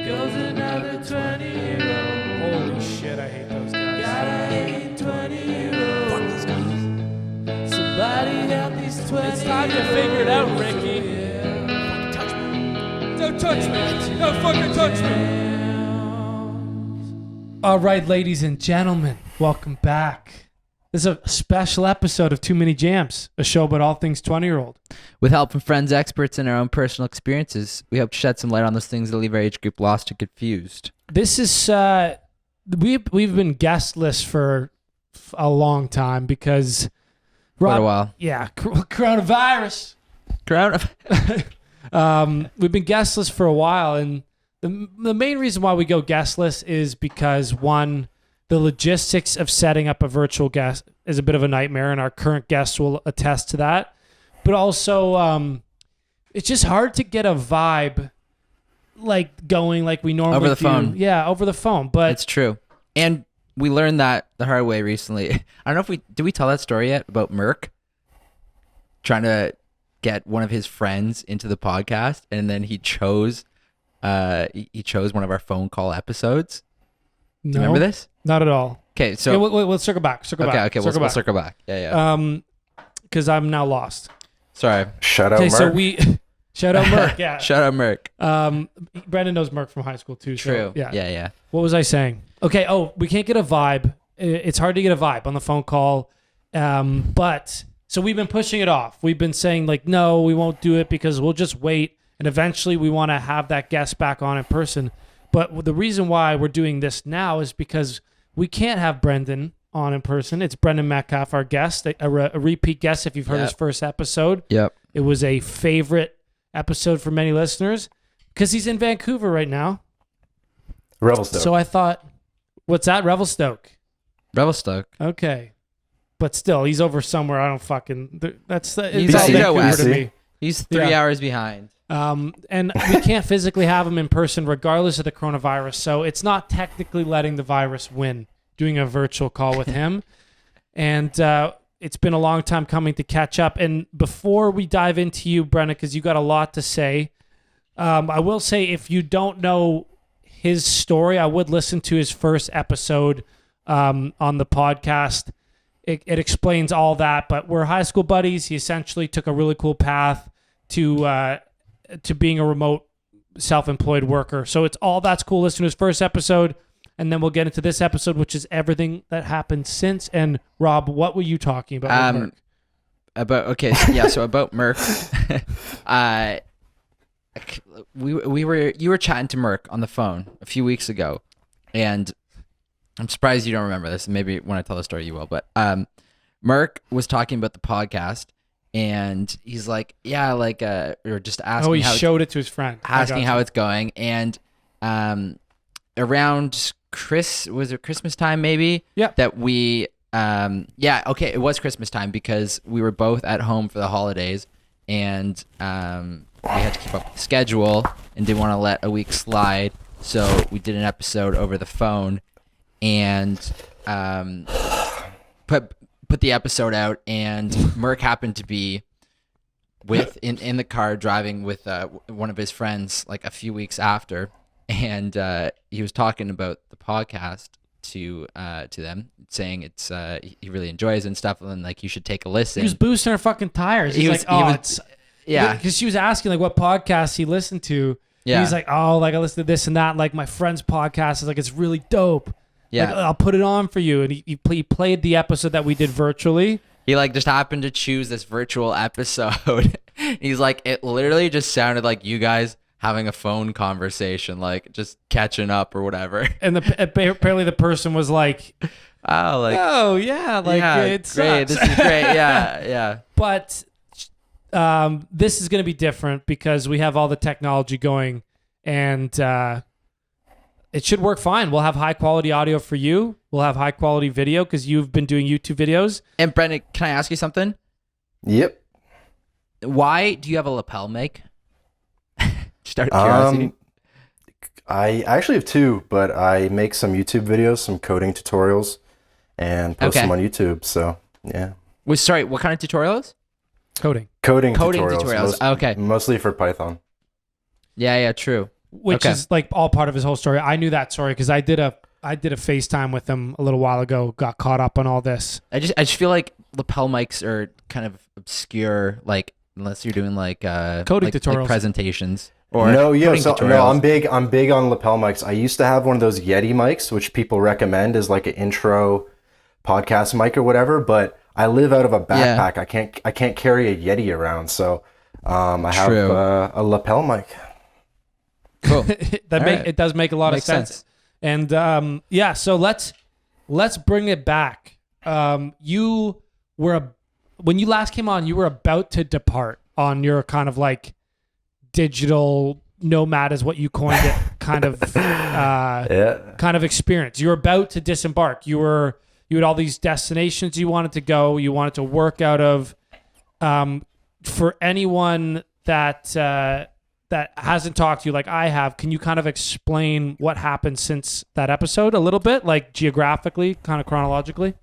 goes another 20-year-old. Holy shit, I hate those guys. Gotta hate 20-year-olds. Fuck those guys. Somebody help these 20-year-olds. It's time to figure it out, Ricky. Touch me. Don't touch me. Don't fucking touch me. All right, ladies and gentlemen, welcome back. This is a special episode of Too Many Jams, a show about all things 20-year-old. With help from friends, experts, and our own personal experiences, we hope to shed some light on those things that leave our age group lost and confused. This is we've been guestless for a long time because For a while. Yeah, coronavirus. We've been guestless for a while, and the main reason why we go guestless is because, one, the logistics of setting up a virtual guest is a bit of a nightmare, and our current guests will attest to that. But also, it's just hard to get a vibe like going like we normally do. Over the phone. Yeah, over the phone. But It's true. And we learned that the hard way recently. I don't know if did we tell that story yet about Merc trying to get one of his friends into the podcast, and then he chose one of our phone call episodes. Do you remember this? Not at all. Okay, so Yeah, we'll circle back. Okay, we'll circle back. Yeah. Because I'm now lost. Sorry. Shout out Okay, Mark. so we shout out Merc. Yeah. Shout out Merc. Brendan knows Merc from high school too. So, True. yeah. Yeah. What was I saying? Okay. Oh, we can't get a vibe. It's hard to get a vibe on the phone call. But so we've been pushing it off. We've been saying like, no, we won't do it because we'll just wait. And eventually we want to have that guest back on in person. But the reason why we're doing this now is because we can't have Brendan on in person. It's Brendan Metcalfe, our guest, a repeat guest if you've heard his first episode. Yep. It was a favorite episode for many listeners because he's in Vancouver right now. Revelstoke. So I thought, what's that? Revelstoke. Revelstoke. Okay. But still, he's over somewhere. I don't fucking... It's all He's Vancouver to me. He's 3 hours behind. And we can't physically have him in person regardless of the coronavirus. So it's not technically letting the virus win, doing a virtual call with him. And it's been a long time coming to catch up. And before we dive into you, Brenna, because you got a lot to say, I will say if you don't know his story, I would listen to his first episode on the podcast. It explains all that. But we're high school buddies. He essentially took a really cool path to being a remote self-employed worker. So it's all that's cool. Listen to his first episode, and then we'll get into this episode, which is everything that happened since. And Rob, what were you talking about? With Merc? So about Merc, you were chatting to Merc on the phone a few weeks ago, and I'm surprised you don't remember this. Maybe when I tell the story you will, but Merc was talking about the podcast. And he's like, or just asking. Oh, he showed it to his friend. Asking how it's going. And around Christmas time maybe? Yeah. That we, it was Christmas time because we were both at home for the holidays, and we had to keep up with the schedule and didn't want to let a week slide. So we did an episode over the phone and put the episode out, and Merc happened to be in the car driving with one of his friends like a few weeks after, and he was talking about the podcast to them, saying it's he really enjoys it and stuff, and like you should take a listen. He was boosting her fucking tires. Because she was asking like what podcasts he listened to. Yeah. And he's like, oh, like I listened to this and that. Like my friend's podcast is like it's really dope. Yeah. Like, I'll put it on for you. And he played the episode that we did virtually. He like just happened to choose this virtual episode. He's like, it literally just sounded like you guys having a phone conversation, like just catching up or whatever. And apparently the person was like, oh yeah, like it sucks. Great, this is great. Yeah. But this is going to be different because we have all the technology going, and it should work fine. We'll have high quality audio for you. We'll have high quality video because you've been doing YouTube videos. And Brendan, can I ask you something? Yep. Why do you have a lapel mic? Just out of curiosity. I actually have two, but I make some YouTube videos, some coding tutorials, and post them on YouTube. So yeah. Sorry, what kind of tutorials? Coding tutorials. Okay. Mostly for Python. Yeah, true. which is like all part of his whole story. I knew that story because I did a FaceTime with him a little while ago. Got caught up on all this. I just feel like lapel mics are kind of obscure, like unless you're doing like coding tutorials, like presentations. Or no, yeah, coding so, tutorials. no, I'm big on lapel mics. I used to have one of those Yeti mics, which people recommend as like an intro podcast mic or whatever. But I live out of a backpack. I can't carry a Yeti around, so I have a lapel mic. Cool. It does make a lot Makes of sense. And so let's bring it back. You were when you last came on, you were about to depart on your kind of like digital nomad, is what you coined it, kind of kind of experience. You were about to disembark. You had all these destinations you wanted to go. You wanted to work out of. For anyone that hasn't talked to you like I have, can you kind of explain what happened since that episode a little bit, like geographically, kind of chronologically?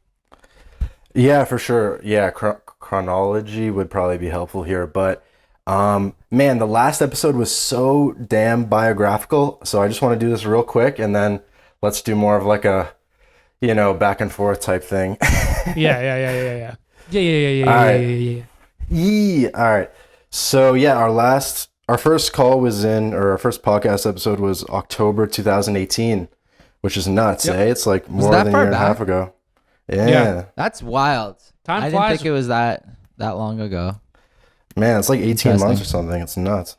Yeah, for sure. Yeah, chronology would probably be helpful here. But man, the last episode was so damn biographical. So I just want to do this real quick, and then let's do more of like a, back and forth type thing. Yeah. All right. So yeah, our first call was our first podcast episode was October 2018, which is nuts, eh? It's like more than a year and a half ago. Yeah. That's wild. Time I flies. didn't think it was that long ago. Man, it's like 18 months or something. It's nuts.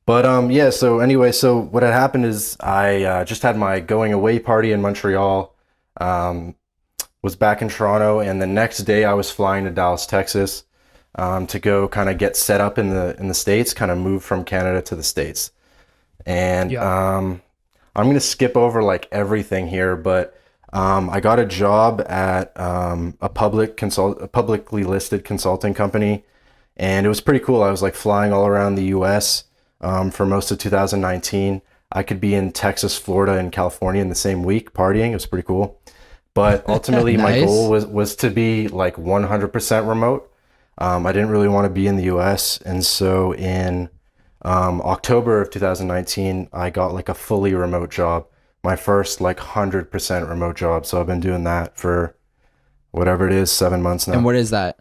But yeah, so anyway, so what had happened is I just had my going away party in Montreal, was back in Toronto, and the next day I was flying to Dallas, Texas, to go kind of get set up in the States, kind of move from Canada to the States. And I'm going to skip over like everything here, but I got a job at a publicly listed consulting company, and it was pretty cool. I was like flying all around the US for most of 2019. I could be in Texas, Florida, and California in the same week partying. It was pretty cool. But ultimately, my goal was to be like 100% remote. I didn't really want to be in the US. And so in October of 2019, I got like a fully remote job. My first like 100% remote job. So I've been doing that for whatever it is, 7 months now. And what is that?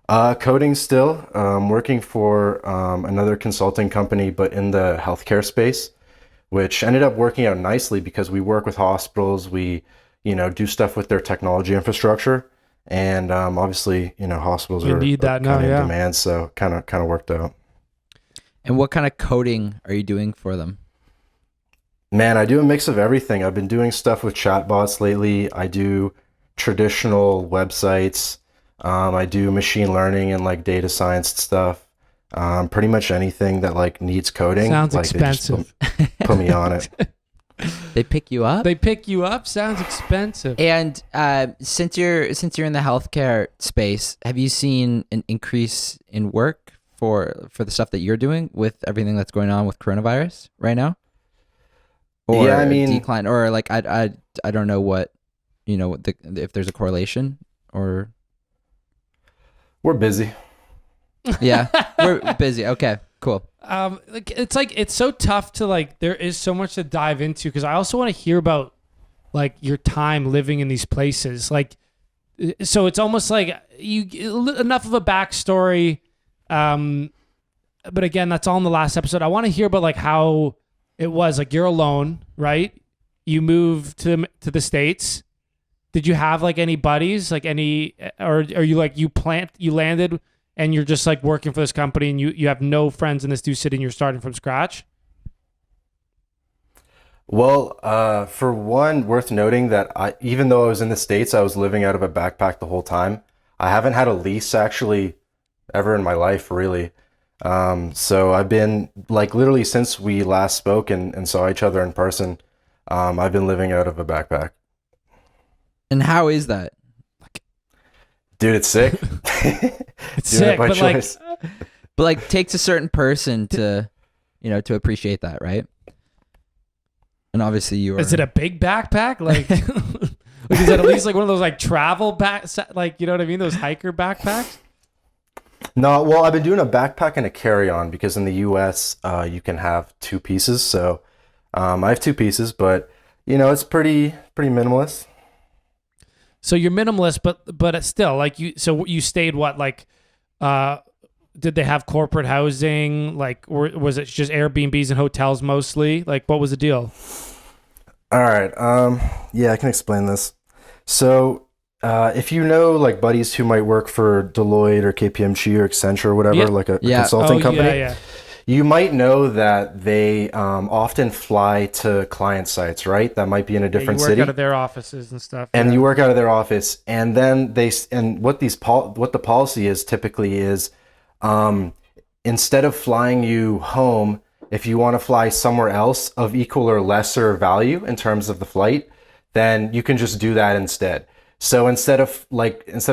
Coding still. Working for another consulting company, but in the healthcare space, which ended up working out nicely because we work with hospitals. We, do stuff with their technology infrastructure. And obviously, hospitals are need that now, in demand. So kind of worked out. And what kind of coding are you doing for them? Man, I do a mix of everything. I've been doing stuff with chatbots lately. I do traditional websites. I do machine learning and like data science stuff. Pretty much anything that like needs coding. Sounds like, expensive. They just put me on it. They pick you up? They pick you up? Sounds expensive. And since you're in the healthcare space, have you seen an increase in work for the stuff that you're doing with everything that's going on with coronavirus right now? Or yeah, I mean, decline, or like I don't know what, if there's a correlation or. We're busy. Yeah, we're busy. Okay, cool. It's so tough to like. There is so much to dive into because I also want to hear about like your time living in these places. Like, so it's almost like enough of a backstory. But again, that's all in the last episode. I want to hear about like how it was. Like you're alone, right? You moved to the States. Did you have like any buddies, like any, or are you like you landed and you're just like working for this company and you have no friends in this new city and you're starting from scratch? Well, for one, worth noting that even though I was in the States, I was living out of a backpack the whole time. I haven't had a lease actually ever in my life, really. So I've been like literally since we last spoke and saw each other in person, I've been living out of a backpack. And how is that? Dude, it's sick. It's sick, but choice. Like takes a certain person to, to appreciate that, right? And obviously you are. Is it a big backpack? Like, is it at least like one of those like travel back, like, you know what I mean? Those hiker backpacks? No, well, I've been doing a backpack and a carry-on because in the U.S. You can have two pieces. So I have two pieces, but it's pretty minimalist. So you're minimalist, but it's still like you. So you stayed what like? Did they have corporate housing? Like, or was it just Airbnbs and hotels mostly? Like, what was the deal? All right. Yeah, I can explain this. So if you know like buddies who might work for Deloitte or KPMG or Accenture or whatever, Yeah. like a Yeah. consulting company. Yeah. You might know that they often fly to client sites, right? That might be in a different you work city. out of their offices and stuff. And yeah. you work out of their office, and then what the policy is typically is, instead of flying you home, if you want to fly somewhere else of equal or lesser value in terms of the flight, then you can just do that instead. So instead of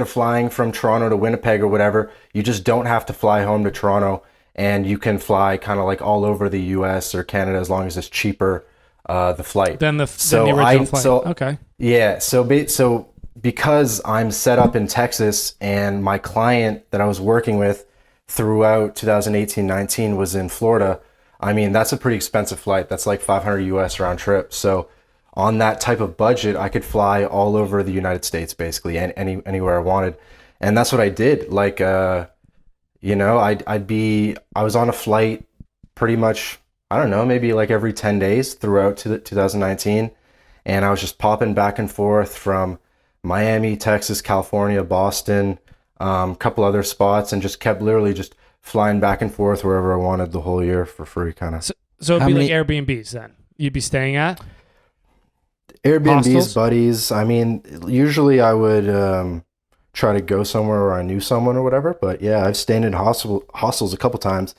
flying from Toronto to Winnipeg or whatever, you just don't have to fly home to Toronto, and you can fly kind of like all over the U.S. or Canada as long as it's cheaper, the flight. Than the original flight. So Okay. yeah, so because I'm set up in Texas and my client that I was working with throughout 2018-19 was in Florida, I mean, that's a pretty expensive flight. That's like 500 US round trip. So on that type of budget, I could fly all over the United States basically, and anywhere I wanted. And that's what I did. Like I was on a flight pretty much, I don't know, maybe like every 10 days throughout 2019. And I was just popping back and forth from Miami, Texas, California, Boston, a couple other spots, and just kept literally just flying back and forth wherever I wanted the whole year for free, kind of. So it'd How be many- like Airbnbs then. You'd be staying at? Airbnbs, Hostels? buddies. I mean, usually I would try to go somewhere where I knew someone or whatever. But yeah, I've stayed in hostels a couple times.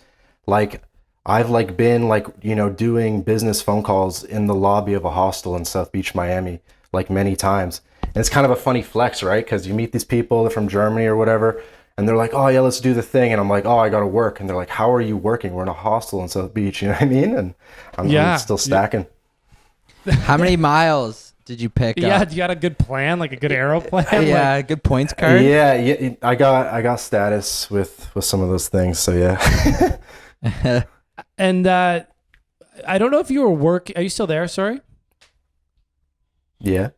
Like I've like been like doing business phone calls in the lobby of a hostel in South Beach, Miami, like many times. And it's kind of a funny flex, right? Because you meet these people, they're from Germany or whatever, and they're like, "Oh yeah, let's do the thing." And I'm like, "Oh, I got to work." And they're like, "How are you working? We're in a hostel in South Beach." You know what I mean? And I'm still stacking. How many miles did you pick Yeah, up? you got a good plan, like a good arrow plan? Yeah, good points card. Yeah, I got status with some of those things. So yeah. And I don't know if you were working. Are you still there? Sorry. Yeah.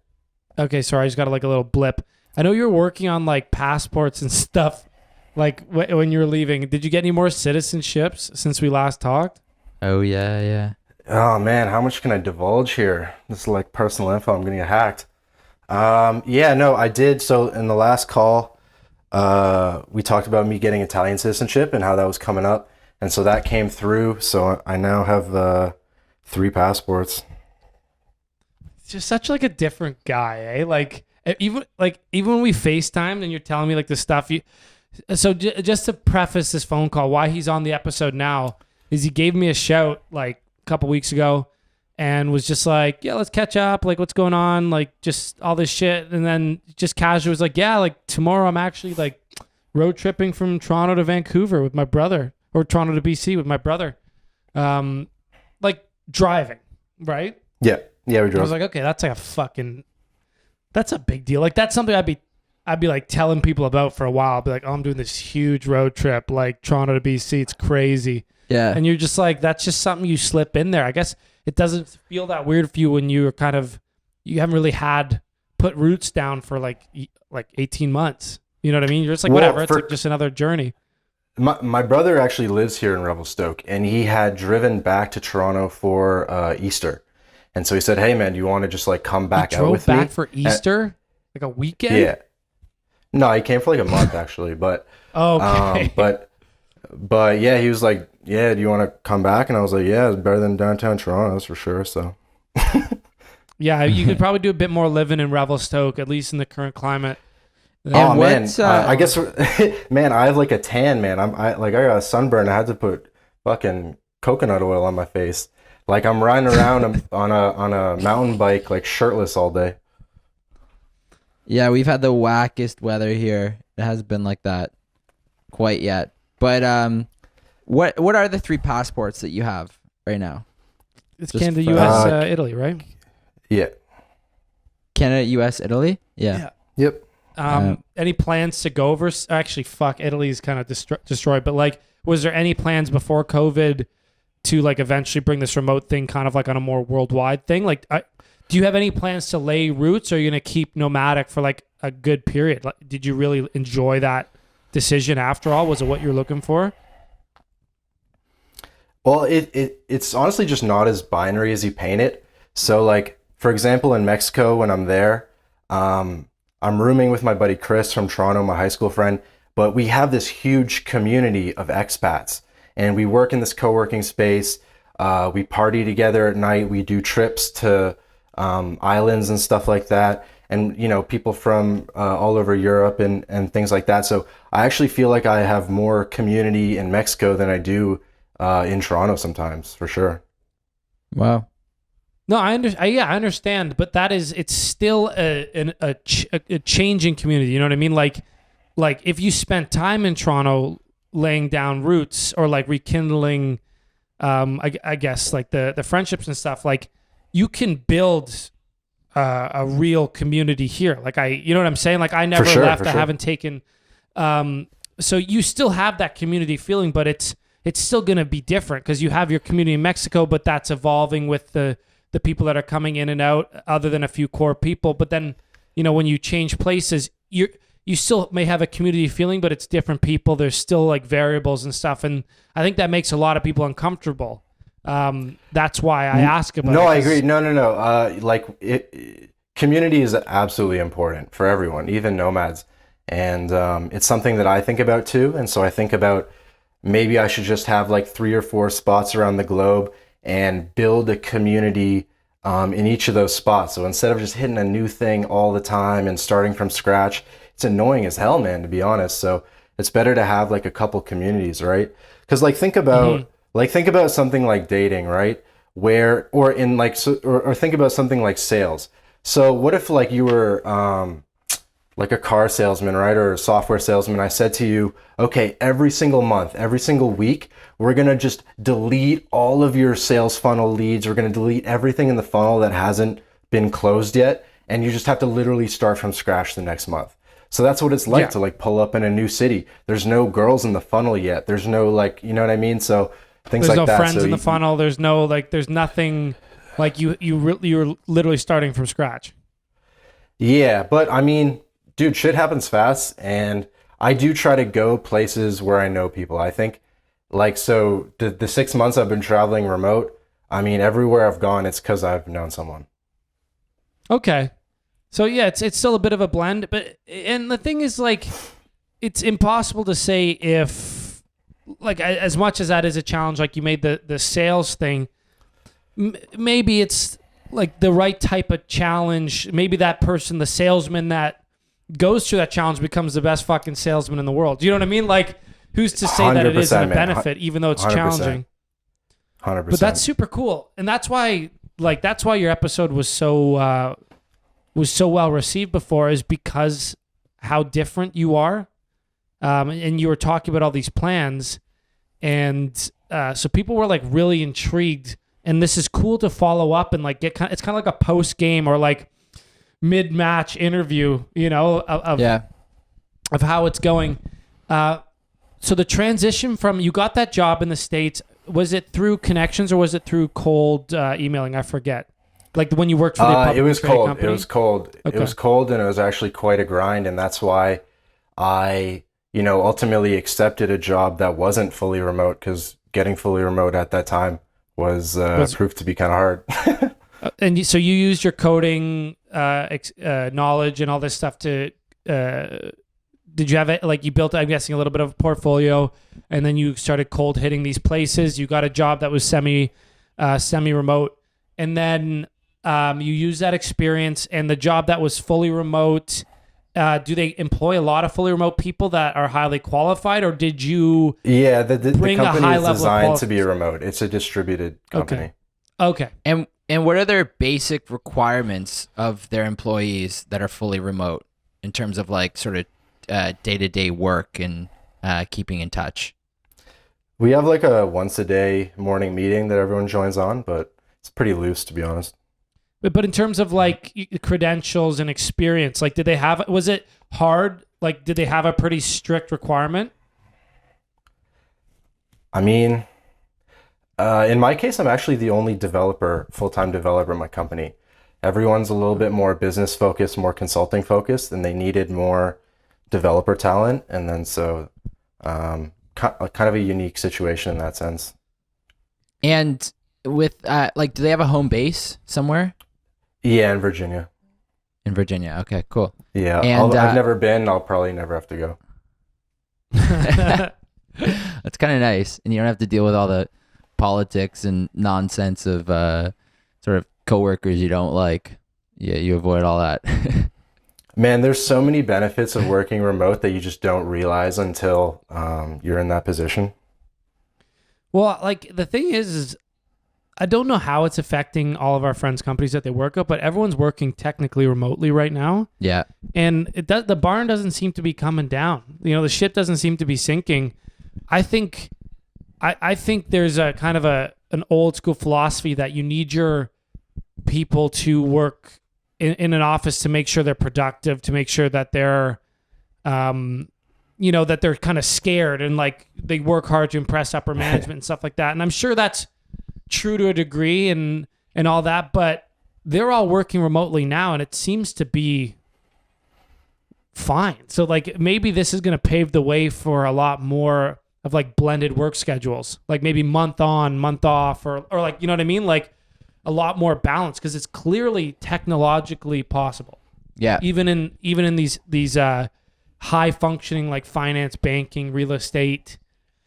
Okay, sorry. I just got like a little blip. I know you were working on like passports and stuff. Like when you were leaving, did you get any more citizenships since we last talked? Oh yeah. Oh man, how much can I divulge here? This is like personal info. I'm gonna get hacked. Yeah, no, I did. So in the last call, we talked about me getting Italian citizenship and how that was coming up, and so that came through. So I now have 3 passports. It's just such like a different guy, eh? Like even when we FaceTimed and you're telling me like the stuff you. So just to preface this phone call, why he's on the episode now is he gave me a shout like a couple weeks ago and was just like, yeah, let's catch up. Like, what's going on? Like, just all this shit. And then just casual was like, yeah, like tomorrow I'm actually like road tripping from Toronto to Vancouver with my brother, or Toronto to BC with my brother. Like driving, right? Yeah, we I was drove. like, okay, that's a big deal. Like that's something I'd be like telling people about for a while. I'd be like, oh, I'm doing this huge road trip, like Toronto to BC. It's crazy. Yeah. And you're just like, that's just something you slip in there. I guess it doesn't feel that weird for you when you're you haven't really put roots down for like 18 months. You know what I mean? You're just like, Well, whatever. It's like just another journey. My brother actually lives here in Revelstoke, and he had driven back to Toronto for Easter, and so he said, "Hey man, do you want to just like come back You out drove with me?" back for Easter? Like a weekend? Yeah. No, he came for like a month actually, but Okay. but yeah, he was like, "Yeah, do you want to come back?" And I was like, "Yeah, it's better than downtown Toronto, that's for sure." So Yeah, you could probably do a bit more living in Revelstoke, at least in the current climate. oh And man, what's, I guess man, I have like a tan, man. I got a sunburn. I had to put fucking coconut oil on my face. Like I'm riding around on a mountain bike like shirtless all day. Yeah, we've had the wackest weather here. It hasn't been like that quite yet. But what are the 3 passports that you have right now? It's Just Canada, for- US, Italy, right? Yeah. Canada, US, Italy? Yeah. Yep. Any plans to go over? Actually, fuck, Italy's kind of destroyed. But like, was there any plans before COVID to like eventually bring this remote thing kind of like on a more worldwide thing? Like, do you have any plans to lay roots, or are you gonna keep nomadic for like a good period? Like, did you really enjoy that decision after all? Was it what you're looking for? Well, it's honestly just not as binary as you paint it. So like, for example, in Mexico, when I'm there, I'm rooming with my buddy Chris from Toronto, my high school friend, but we have this huge community of expats, and we work in this co-working space. We party together at night. We do trips to islands and stuff like that. And, you know, people from all over Europe and things like that. So I actually feel like I have more community in Mexico than I do in Toronto sometimes, for sure. Wow. No, I understand, but it's still a changing community. You know what I mean? Like if you spent time in Toronto laying down roots or like rekindling, I guess like the friendships and stuff, like you can build a real community here. Like you know what I'm saying? Like I never left. I haven't taken. So you still have that community feeling, but it's still going to be different because you have your community in Mexico, but that's evolving with the people that are coming in and out, other than a few core people. But then, you know, when you change places, you still may have a community feeling, but it's different people. There's still like variables and stuff. And I think that makes a lot of people uncomfortable. That's why I ask about it. No, I agree. No. Community is absolutely important for everyone, even nomads. And it's something that I think about too. And so I think about maybe I should just have like 3 or 4 spots around the globe and build a community in each of those spots. So instead of just hitting a new thing all the time and starting from scratch, it's annoying as hell, man, to be honest. So it's better to have like a couple communities, right? Because like think about something like dating, right? Or think about something like sales. So what if like you were like a car salesman, right? Or a software salesman. I said to you, okay, every single month, every single week, we're going to just delete all of your sales funnel leads. We're going to delete everything in the funnel that hasn't been closed yet. And you just have to literally start from scratch the next month. So that's what it's like to like pull up in a new city. There's no girls in the funnel yet. There's no like, you know what I mean? So things like that. There's no friends in the funnel. There's no like, there's nothing like you're literally starting from scratch. Yeah. But I mean, dude, shit happens fast, and I do try to go places where I know people. I think, like, so the 6 months I've been traveling remote, I mean, everywhere I've gone, it's because I've known someone. Okay. So, yeah, it's still a bit of a blend, and the thing is, like, it's impossible to say if, like, as much as that is a challenge, like you made the sales thing, maybe it's, like, the right type of challenge. Maybe that person, the salesman that goes through that challenge becomes the best fucking salesman in the world. Do you know what I mean? Like, who's to say that it isn't a benefit, even though it's 100%. challenging? 100%. But that's super cool, and that's why your episode was so well received before, is because how different you are, and you were talking about all these plans, and so people were like really intrigued, and this is cool to follow up and like it's kind of like a post game or like mid-match interview, you know, of how it's going. So the transition from, you got that job in the States, was it through connections or was it through cold emailing? I forget. Like when you worked for the publicly traded company? It was cold. Okay. It was cold, and it was actually quite a grind, and that's why I, you know, ultimately accepted a job that wasn't fully remote, because getting fully remote at that time was proved to be kind of hard. And so you used your coding knowledge and all this stuff to, did you have it, like you built, I'm guessing, a little bit of a portfolio, and then you started cold hitting these places. You got a job that was semi-remote, and then you used that experience, and the job that was fully remote, do they employ a lot of fully remote people that are highly qualified, or did you the bring company a high is level designed to be remote. It's a distributed company. Okay. And what are their basic requirements of their employees that are fully remote in terms of like sort of day-to-day work and keeping in touch? We have like a once a day morning meeting that everyone joins on, but it's pretty loose, to be honest. But in terms of like credentials and experience, like was it hard? Like, did they have a pretty strict requirement? I mean, in my case, I'm actually the only full-time developer in my company. Everyone's a little bit more business focused, more consulting focused, and they needed more developer talent. And then so kind of a unique situation in that sense. And with like, do they have a home base somewhere? Yeah, in Virginia. In Virginia. Okay, cool. Yeah, And, I've never been. I'll probably never have to go. That's kind of nice, and you don't have to deal with all the politics and nonsense of sort of coworkers you don't like. Yeah, you avoid all that. Man, there's so many benefits of working remote that you just don't realize until you're in that position. Well, like the thing is I don't know how it's affecting all of our friends' companies that they work at, but everyone's working technically remotely right now. Yeah. And the barn doesn't seem to be coming down. You know, the ship doesn't seem to be sinking. I think there's a kind of an old school philosophy that you need your people to work in an office to make sure they're productive, to make sure that they're, that they're kind of scared and like they work hard to impress upper management and stuff like that. And I'm sure that's true to a degree and all that, but they're all working remotely now and it seems to be fine. So like maybe this is going to pave the way for a lot more of like blended work schedules, like maybe month on, month off, or like, you know what I mean? Like a lot more balance because it's clearly technologically possible. Yeah. Even in these high functioning like finance, banking, real estate,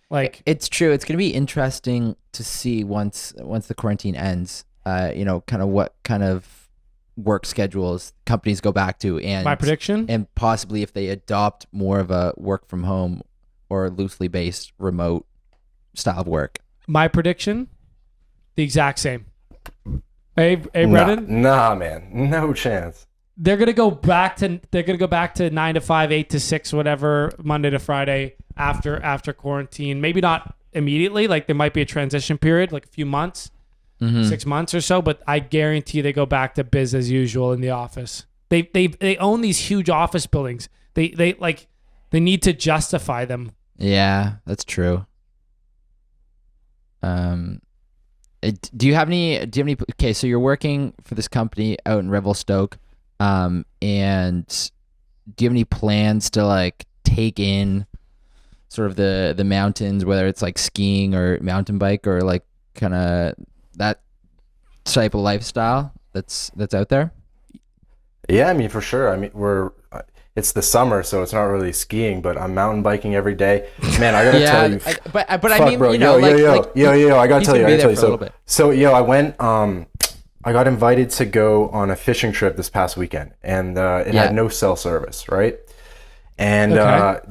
like it's true. It's going to be interesting to see once the quarantine ends, kind of what kind of work schedules companies go back to, and my prediction, and possibly if they adopt more of a work from home or loosely based remote style of work. My prediction, the exact same. Hey, Brendan? Nah, man, no chance. They're gonna go back to 9 to 5, 8 to 6, whatever, Monday to Friday after quarantine. Maybe not immediately. Like there might be a transition period, like a few months, 6 months or so. But I guarantee they go back to biz as usual in the office. They own these huge office buildings. They need to justify them. Yeah, that's true. Do you have any? Okay, so you're working for this company out in Revelstoke. And do you have any plans to like take in sort of the mountains, whether it's like skiing or mountain bike or like kind of that type of lifestyle that's out there? Yeah, I mean, for sure. I mean, it's the summer, so it's not really skiing, but I'm mountain biking every day. Man, I gotta tell you. But I fuck, mean, bro, you know, I gotta tell you. Bit. So, I went. I got invited to go on a fishing trip this past weekend, and it had no cell service, right? And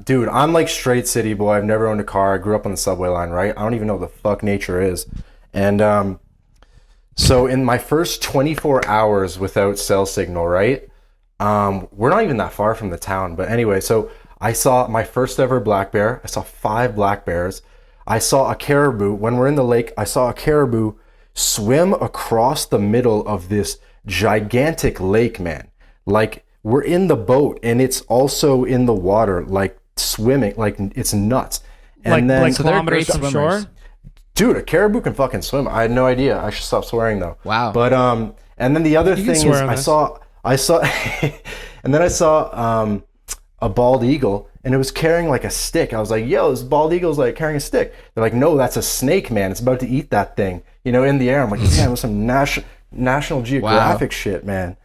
dude, I'm like straight city boy. I've never owned a car. I grew up on the subway line, right? I don't even know what the fuck nature is. And so in my first 24 hours without cell signal, right? We're not even that far from the town, but anyway, so I saw my first ever black bear. I saw 5 black bears. I saw a caribou. When we're in the lake, I saw a caribou swim across the middle of this gigantic lake, man. Like we're in the boat and it's also in the water, like swimming, like it's nuts. And then so kilometers from shore. Dude, a caribou can fucking swim. I had no idea. I should stop swearing though. Wow. But and then the other thing is I saw and then I saw a bald eagle and it was carrying like a stick. I was like, yo, this bald eagle's like carrying a stick. They're like, no, that's a snake, man. It's about to eat that thing, in the air. I'm like, damn, it was some National Geographic shit, man.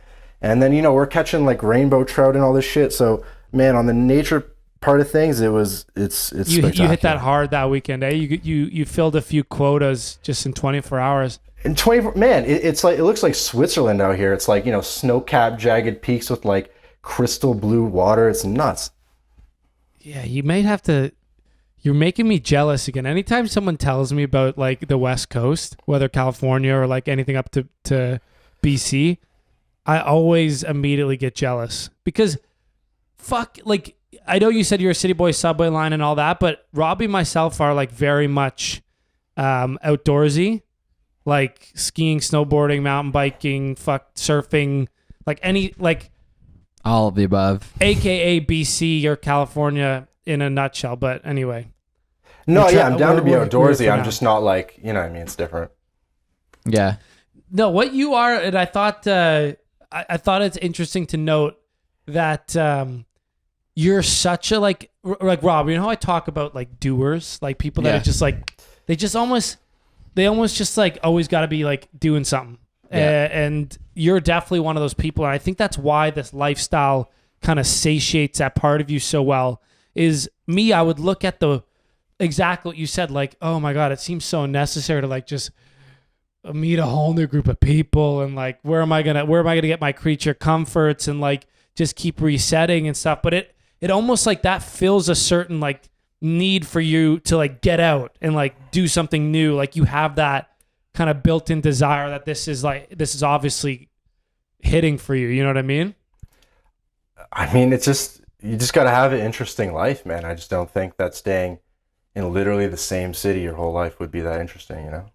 And then, we're catching like rainbow trout and all this shit. So, man, on the nature part of things, it's spectacular. You hit that hard that weekend, eh? You filled a few quotas just in 24 hours. In 24, man, it's like, it looks like Switzerland out here. It's like, snow-capped jagged peaks with like crystal blue water. It's nuts. Yeah, you might have to. You're making me jealous again. Anytime someone tells me about like the West Coast, whether California or like anything up to BC, I always immediately get jealous because fuck, like I know you said you're a city boy, subway line and all that, but Robbie and myself are like very much outdoorsy. like skiing, snowboarding, mountain biking, surfing, like All of the above. AKA BC or California in a nutshell. But anyway. No, We're yeah, I'm down to be we're here outdoorsy. for I'm now. just not like, you know what I mean? It's different. Yeah. No, what you are, and I thought I thought it's interesting to note that you're such a like Rob. You know how I talk about like doers, like people that Yeah. are just like they almost just like always got to be like doing something. Yeah. And you're definitely one of those people, and I think that's why this lifestyle kind of satiates that part of you so well. Is me, I would look at exactly what you said, like, oh my God, it seems so necessary to like just meet a whole new group of people and like where am I gonna get my creature comforts and like just keep resetting and stuff. But it almost like that fills a certain like need for you to like get out and like do something new. Like you have that kind of built-in desire that this is obviously hitting for you. You know what I mean? I mean, you just got to have an interesting life, man. I just don't think that staying in literally the same city your whole life would be that interesting, you know?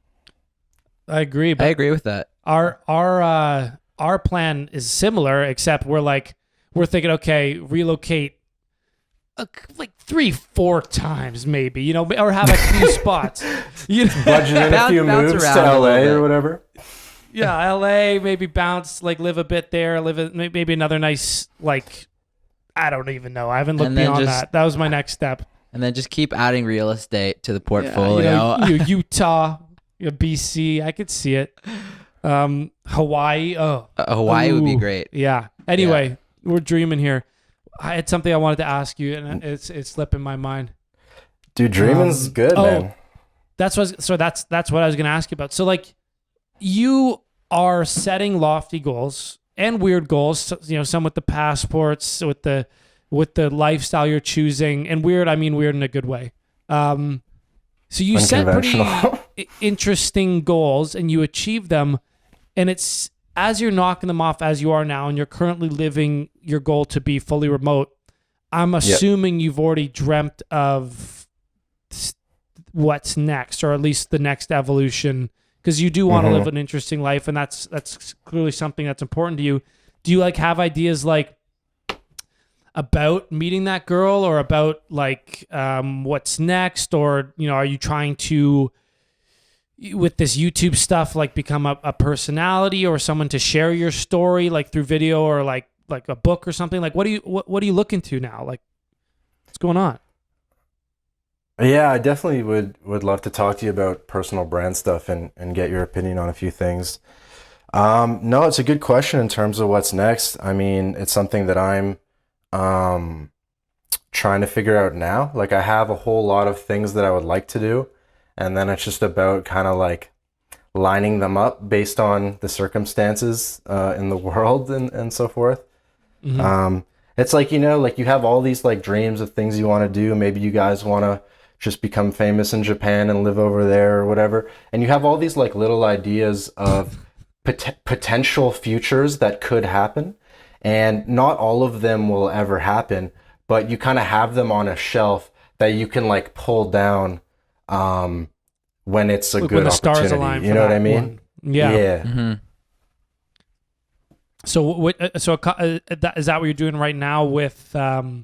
I agree. I But agree with that. our plan is similar, except we're thinking, okay, relocate like 3-4 times maybe, you know, or have a few spots. You know? Budget in a few Bounce moves to around a little LA bit. or whatever. Yeah, LA, maybe bounce, like live a bit there, maybe another nice, like, I don't even know. I haven't looked And then beyond just- that. That was my next step. And then just keep adding real estate to the You portfolio. know, Utah, BC, I could see it. Hawaii, Hawaii would be Ooh. great. yeah. Anyway, we're dreaming here. I had something I wanted to ask you, and it's slipping my mind. Dude, dreaming's good, man. That's what I was gonna ask you about. So like, you are setting lofty goals and weird goals. So, you know, some with the passports, with the lifestyle you're choosing, and weird. I mean weird in a good way. So you set pretty Unconventional. interesting goals, and you achieve them. And it's as you're knocking them off as you are now, and you're currently living your goal to be fully remote. I'm assuming you've already dreamt of what's next, or at least the next evolution, because you do want to live an interesting life, and that's clearly something that's important to you. Do you like have ideas like about meeting that girl, or about like what's next, or you know, are you trying to, with this YouTube stuff, like become a personality or someone to share your story like through video, or like a book or something? Like what are you looking to now? Like what's going on? Yeah, I definitely would love to talk to you about personal brand stuff and get your opinion on a few things. No, it's a good question in terms of what's next. I mean, it's something that I'm trying to figure out now. Like I have a whole lot of things that I would like to do, and then it's just about kind of like lining them up based on the circumstances in the world and so forth. It's like, you know, like you have all these like dreams of things you want to do. Maybe you guys want to just become famous in Japan and live over there or whatever. And you have all these like little ideas of potential futures that could happen. And not all of them will ever happen, but you kind of have them on a shelf that you can like pull down when it's a Like good when the stars opportunity. align. You for know what that I mean? one. Yeah. Yeah. So is that what you're doing right now with you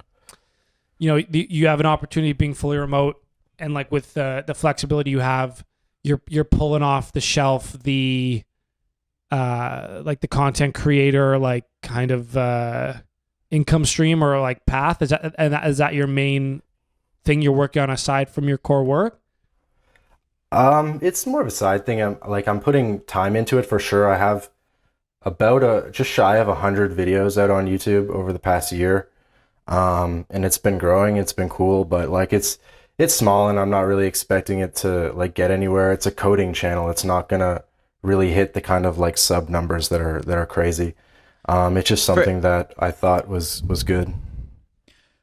know, you have an opportunity being fully remote, and like with the flexibility you have, you're pulling off the shelf the like the content creator like kind of income stream or like path. Is that your main thing you're working on aside from your core work? It's more of a side thing. I'm putting time into it for sure. I have about just shy of 100 videos out on YouTube over the past year. And it's been growing. It's been cool, but like it's small, and I'm not really expecting it to like get anywhere. It's a coding channel. It's not gonna really hit the kind of like sub numbers that are crazy. It's just something that I thought was good.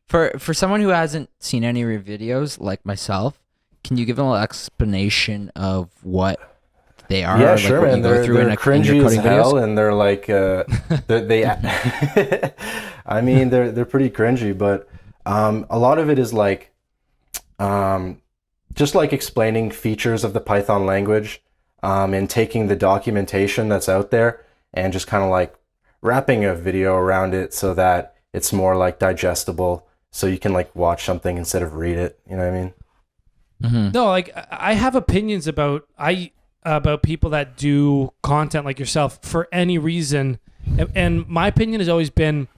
For someone who hasn't seen any of your videos, like myself, can you give them an explanation of what they are? Yeah, like sure, what man. you go through They're in your cringy as coding hell, videos? and they're like they I mean, they're pretty cringy, but a lot of it is like just like explaining features of the Python language, and taking the documentation that's out there and just kind of like wrapping a video around it so that it's more like digestible, so you can like watch something instead of read it. You know what I mean? No, like I have opinions about people that do content like yourself for any reason, and my opinion has always been,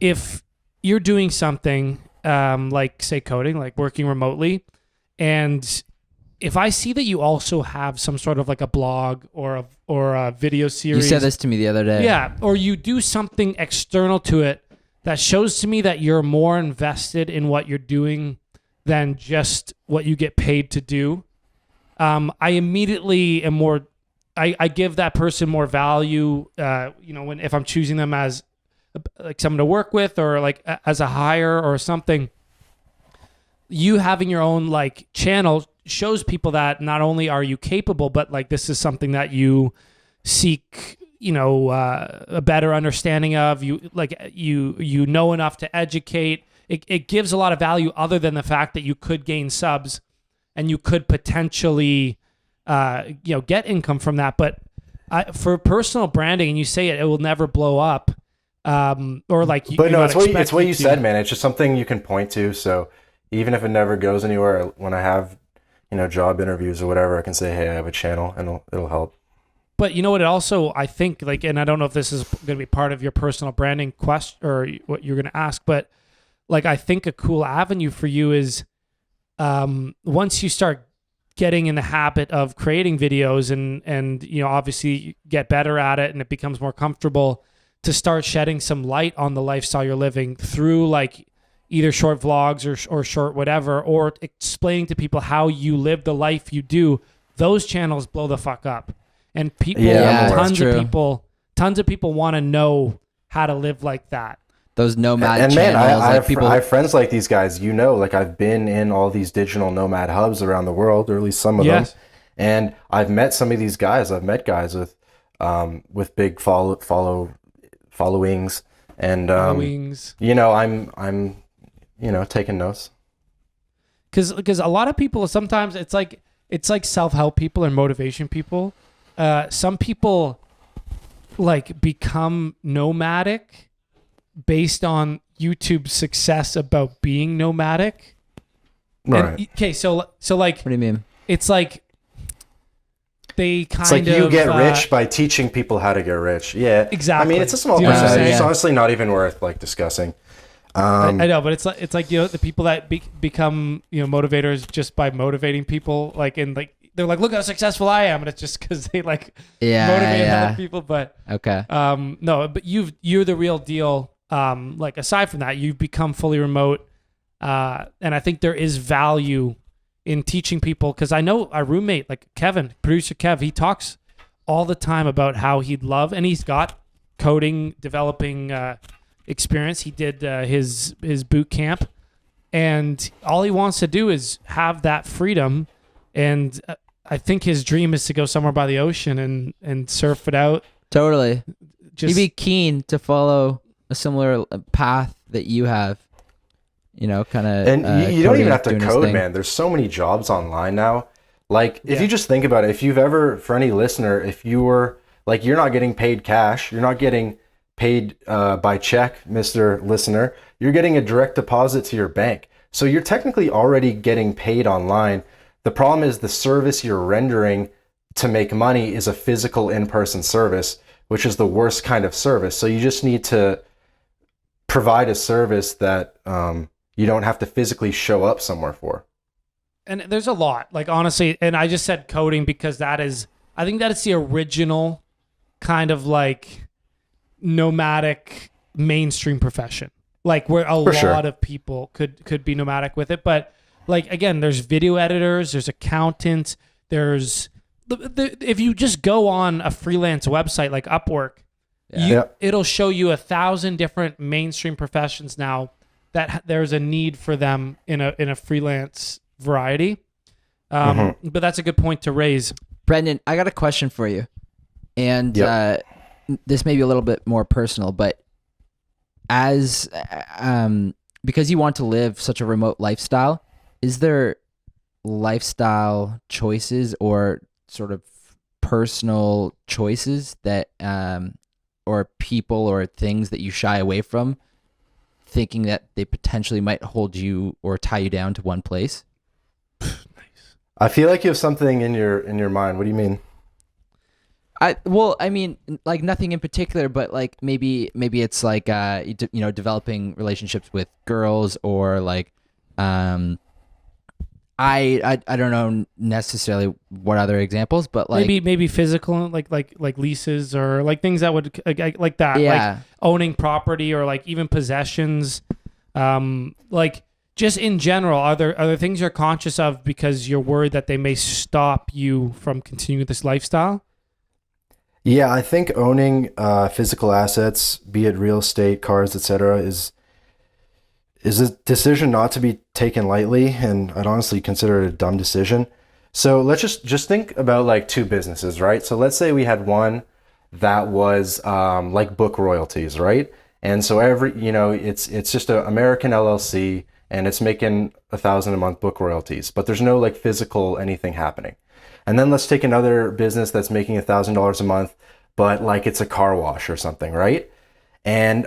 if you're doing something like say coding, like working remotely, and if I see that you also have some sort of like a blog or a video You series, said this to me the other day. yeah, or you do something external to it that shows to me that you're more invested in what you're doing than just what you get paid to do, I immediately am more. I give that person more value. If I'm choosing them as like someone to work with or like as a hire or something. You having your own like channel shows people that not only are you capable, but like this is something that you seek, a better understanding of. You know enough to educate. It gives a lot of value other than the fact that you could gain subs and you could potentially, get income from that. But for personal branding, and you say it will never blow up, or like. But no, it's what you said, man. It's just something you can point to. So even if it never goes anywhere, when I have, job interviews or whatever, I can say, hey, I have a channel, and it'll help. But you know what? It also, I think, like, and I don't know if this is going to be part of your personal branding question or what you're going to ask, but like, I think a cool avenue for you is once you start getting in the habit of creating videos and obviously get better at it and it becomes more comfortable, to start shedding some light on the lifestyle you're living through like either short vlogs or short whatever, or explaining to people how you live the life you do. Those channels blow the fuck up. And people, tons of people want to know how to live like that. Those nomad and channels. Man, I I have friends like these guys. Like I've been in all these digital nomad hubs around the world, or at least some of them. And I've met some of these guys. I've met guys with big followings, and I'm taking notes. Because a lot of people, sometimes it's like self-help people or motivation people. Some people like become nomadic based on YouTube's success about being nomadic. Right. Okay, so like, what do you mean? It's like they it's like you get rich by teaching people how to get rich. Yeah, exactly. I mean, it's a small percentage. It's honestly not even worth like discussing. I know, but it's like the people that become motivators just by motivating people, like they're like, look how successful I am, and it's just because they like motivate other people. But okay, no, but you're the real deal. Like aside from that, you've become fully remote, and I think there is value in teaching people, because I know our roommate, like Kevin, producer Kev, he talks all the time about how he'd love, and he's got coding, developing experience. He did his boot camp, and all he wants to do is have that freedom. And I think his dream is to go somewhere by the ocean and surf it out. Totally. Just, He'd be keen to follow a similar path that you have. Kind of. And you don't even have to code, man. There's so many jobs online now. Like, if you just think about it, if you've ever, for any listener, if you were like, you're not getting paid cash, you're not getting paid by check, Mr. Listener, you're getting a direct deposit to your bank. So you're technically already getting paid online. The problem is the service you're rendering to make money is a physical in-person service, which is the worst kind of service. So you just need to provide a service that you don't have to physically show up somewhere for. And there's a lot, like, honestly, and I just said coding because I think that is the original kind of like nomadic mainstream profession, like where a lot of people could be nomadic with it. But like, again, there's video editors, there's accountants, there's if you just go on a freelance website like Upwork, it'll show you 1,000 different mainstream professions now that there's a need for them in a freelance variety. But that's a good point to raise. Brendan, I got a question for you. And this may be a little bit more personal, but as because you want to live such a remote lifestyle, is there lifestyle choices or sort of personal choices that or people or things that you shy away from, thinking that they potentially might hold you or tie you down to one place? I feel like you have something in your mind. What do you mean? I mean, like nothing in particular, but like maybe it's like developing relationships with girls, or like I don't know necessarily what other examples, but like maybe physical, like leases, or like things that would like that, yeah. like owning property, or like even possessions, like just in general. Are there things you're conscious of because you're worried that they may stop you from continuing this lifestyle? Yeah, I think owning physical assets, be it real estate, cars, etc., is a decision not to be taken lightly, and I'd honestly consider it a dumb decision. So let's just think about like two businesses, right? So let's say we had one that was like book royalties, right? And so it's just an American LLC, and it's making $1,000 a month book royalties, but there's no like physical anything happening. And then let's take another business that's making $1,000 a month, but like it's a car wash or something, right? And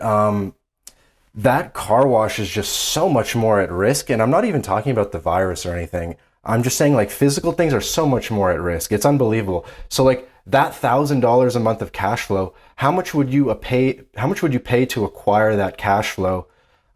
that car wash is just so much more at risk. And I'm not even talking about the virus or anything. I'm just saying like physical things are so much more at risk. It's unbelievable. So like that $1,000 a month of cash flow, how much would you pay to acquire that cash flow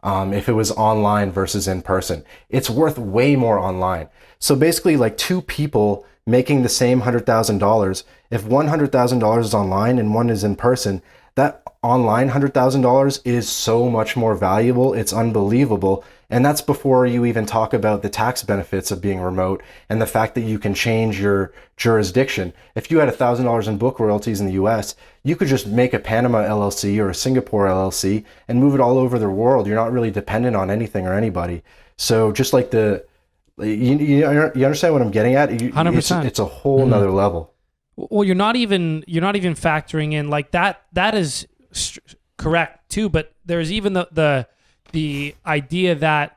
if it was online versus in person? It's worth way more online. So basically like two people making the same $100,000, if $100,000 is online and one is in person, that online $100,000 is so much more valuable. It's unbelievable. And that's before you even talk about the tax benefits of being remote and the fact that you can change your jurisdiction. If you had $1,000 in book royalties in the US, you could just make a Panama LLC or a Singapore LLC and move it all over the world. You're not really dependent on anything or anybody. So just like you understand what I'm getting at? 100%. It's a whole nother level. Well, you're not even factoring in like that. That is correct too. But there's even the idea that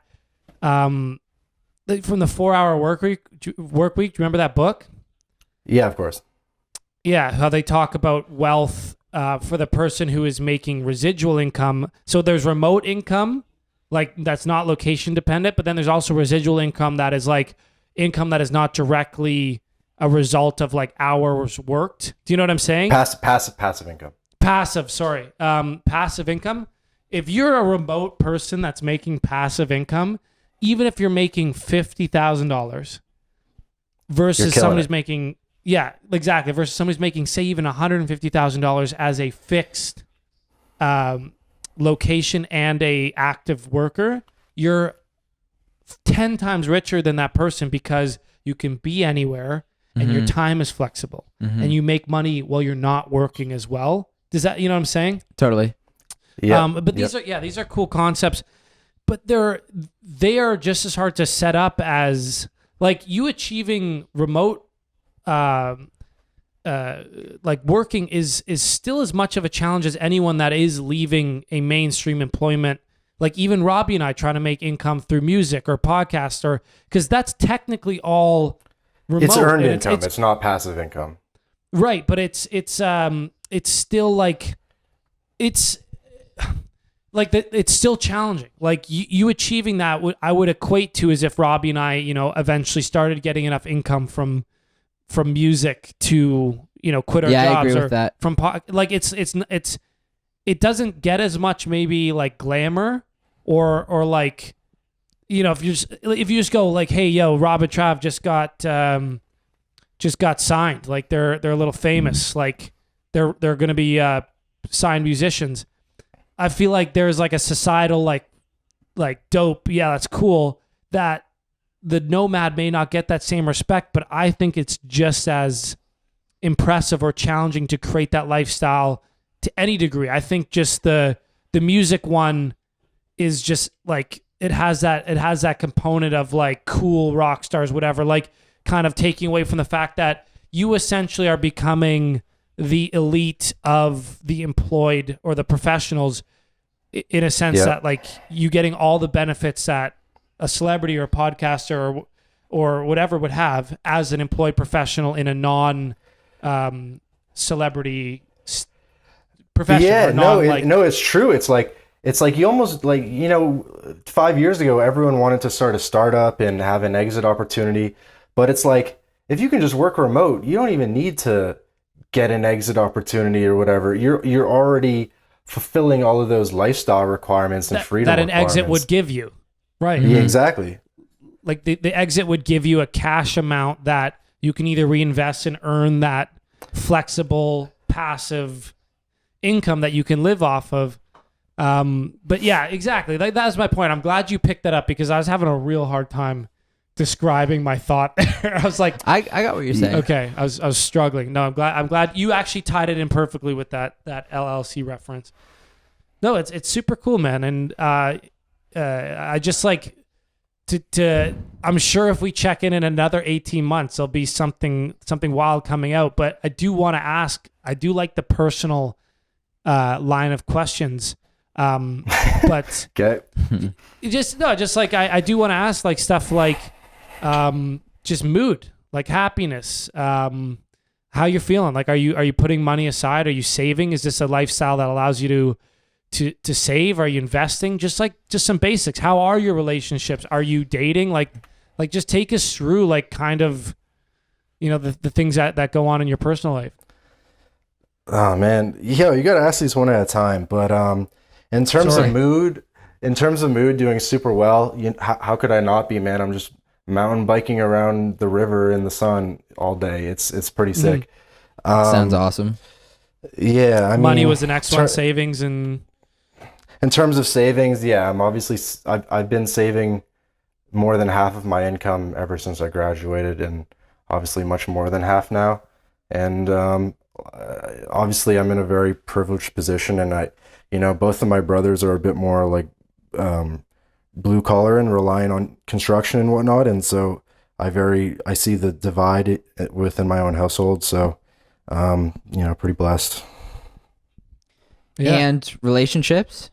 from the 4-hour work week. Do you remember that book? Yeah, of course. Yeah, how they talk about wealth for the person who is making residual income. So there's remote income, like that's not location dependent, but then there's also residual income that is like income that is not directly a result of like hours worked. Do you know what I'm saying? Passive income. Passive income. If you're a remote person that's making passive income, even if you're making $50,000 versus somebody's making, yeah, exactly, versus somebody's making say even $150,000 as a fixed location and a active worker, you're 10 times richer than that person because you can be anywhere and your time is flexible and you make money while you're not working as well. Does that, you know what I'm saying? Totally. Yeah. But these are cool concepts, but they are just as hard to set up as like you achieving remote like working is still as much of a challenge as anyone that is leaving a mainstream employment. Like even Robbie and I trying to make income through music or podcasts, or because that's technically all remote. It's earned income. It's not passive income. Right, but it's still like it's still challenging. Like you achieving that, I would equate to as if Robbie and I, eventually started getting enough income from music to quit our jobs. I agree with that. From like it doesn't get as much maybe like glamour or like if you just go like, hey yo, Rob and Trav just got signed, like they're a little famous, like they're gonna be signed musicians. I feel like there's like a societal like dope, yeah, that's cool, that the nomad may not get that same respect, but I think it's just as impressive or challenging to create that lifestyle to any degree. I think just the music one is just like it has that component of like cool rock stars, whatever, like kind of taking away from the fact that you essentially are becoming the elite of the employed or the professionals in a sense that like you getting all the benefits that a celebrity or a podcaster or whatever would have as an employed professional in a non celebrity profession. Yeah, or non, no, it's true. It's like you almost like, 5 years ago, everyone wanted to start a startup and have an exit opportunity, but it's like if you can just work remote, you don't even need to get an exit opportunity or whatever. You're already fulfilling all of those lifestyle requirements and freedom that an exit requirements. would give you, right? Yeah, exactly. Like the exit would give you a cash amount that you can either reinvest and earn that flexible passive income that you can live off of. But yeah, exactly. Like, that's my point. I'm glad you picked that up because I was having a real hard time describing my thought there. I was like, I got what you're saying. okay, I was struggling. No, I'm glad you actually tied it in perfectly with that LLC reference. No, it's super cool, man. And I just like to I'm sure if we check in another 18 months, there'll be something wild coming out. But I do want to ask, I do like the personal line of questions. But Okay. just like I do want to ask like stuff like just mood, like happiness, how you're feeling. Like, are you putting money aside? Are you saving? Is this a lifestyle that allows you to save? Are you investing? Just some basics. How are your relationships? Are you dating? Like just take us through like kind of, the things that go on in your personal life. Oh man, you got to ask these one at a time. But in terms of mood, doing super well. How could I not be, man? I'm just mountain biking around the river in the sun all day. It's pretty sick. Sounds awesome. Yeah, I mean, Money was the next one. Savings and in terms of savings, yeah, I've been saving more than half of my income ever since I graduated, and obviously much more than half now. And obviously I'm in a very privileged position, and both of my brothers are a bit more like blue collar and relying on construction and whatnot, and so I see the divide within my own household. So pretty blessed. yeah. And relationships?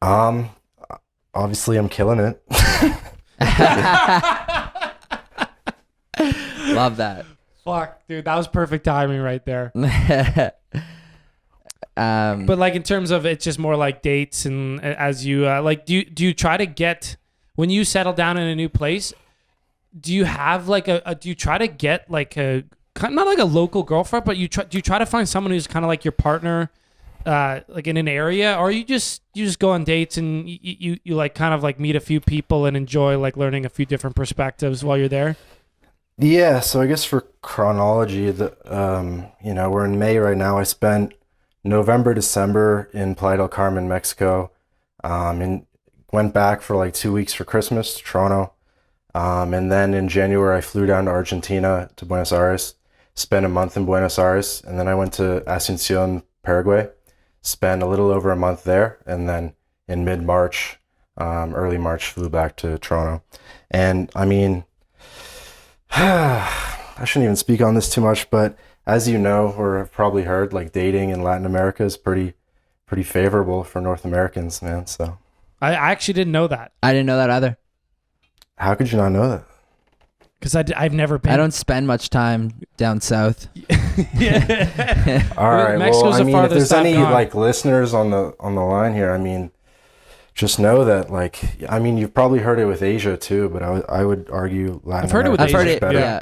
Obviously I'm killing it. Love that. Fuck, dude, that was perfect timing right there. But like in terms of it's just more like dates and as you like, do you try to get when you settle down in a new place? Do you have like do you try to get like a not like a local girlfriend, but do you try to find someone who's kind of like your partner, like in an area, or you just go on dates and you like kind of like meet a few people and enjoy like learning a few different perspectives while you're there? Yeah, so I guess for chronology, we're in May right now. I spent November, December in Playa del Carmen, Mexico, and went back for like 2 weeks for Christmas to Toronto. And then in January, I flew down to Argentina, to Buenos Aires, spent a month in Buenos Aires, and then I went to Asunción, Paraguay, spent a little over a month there, and then in mid-March, early March, flew back to Toronto. And I mean, I shouldn't even speak on this too much, but as you know, or have probably heard, like dating in Latin America is pretty favorable for North Americans, man. So I actually didn't know that. I didn't know that either. how could you not know that? Because I've never been. I don't spend much time down south. Yeah. All right. Mexico's Well, I the mean, if farthest there's I've any gone. like listeners on the line here, I mean, just know that you've probably heard it with Asia too, but I would argue Latin I've heard it with America I've is heard it. better. Yeah.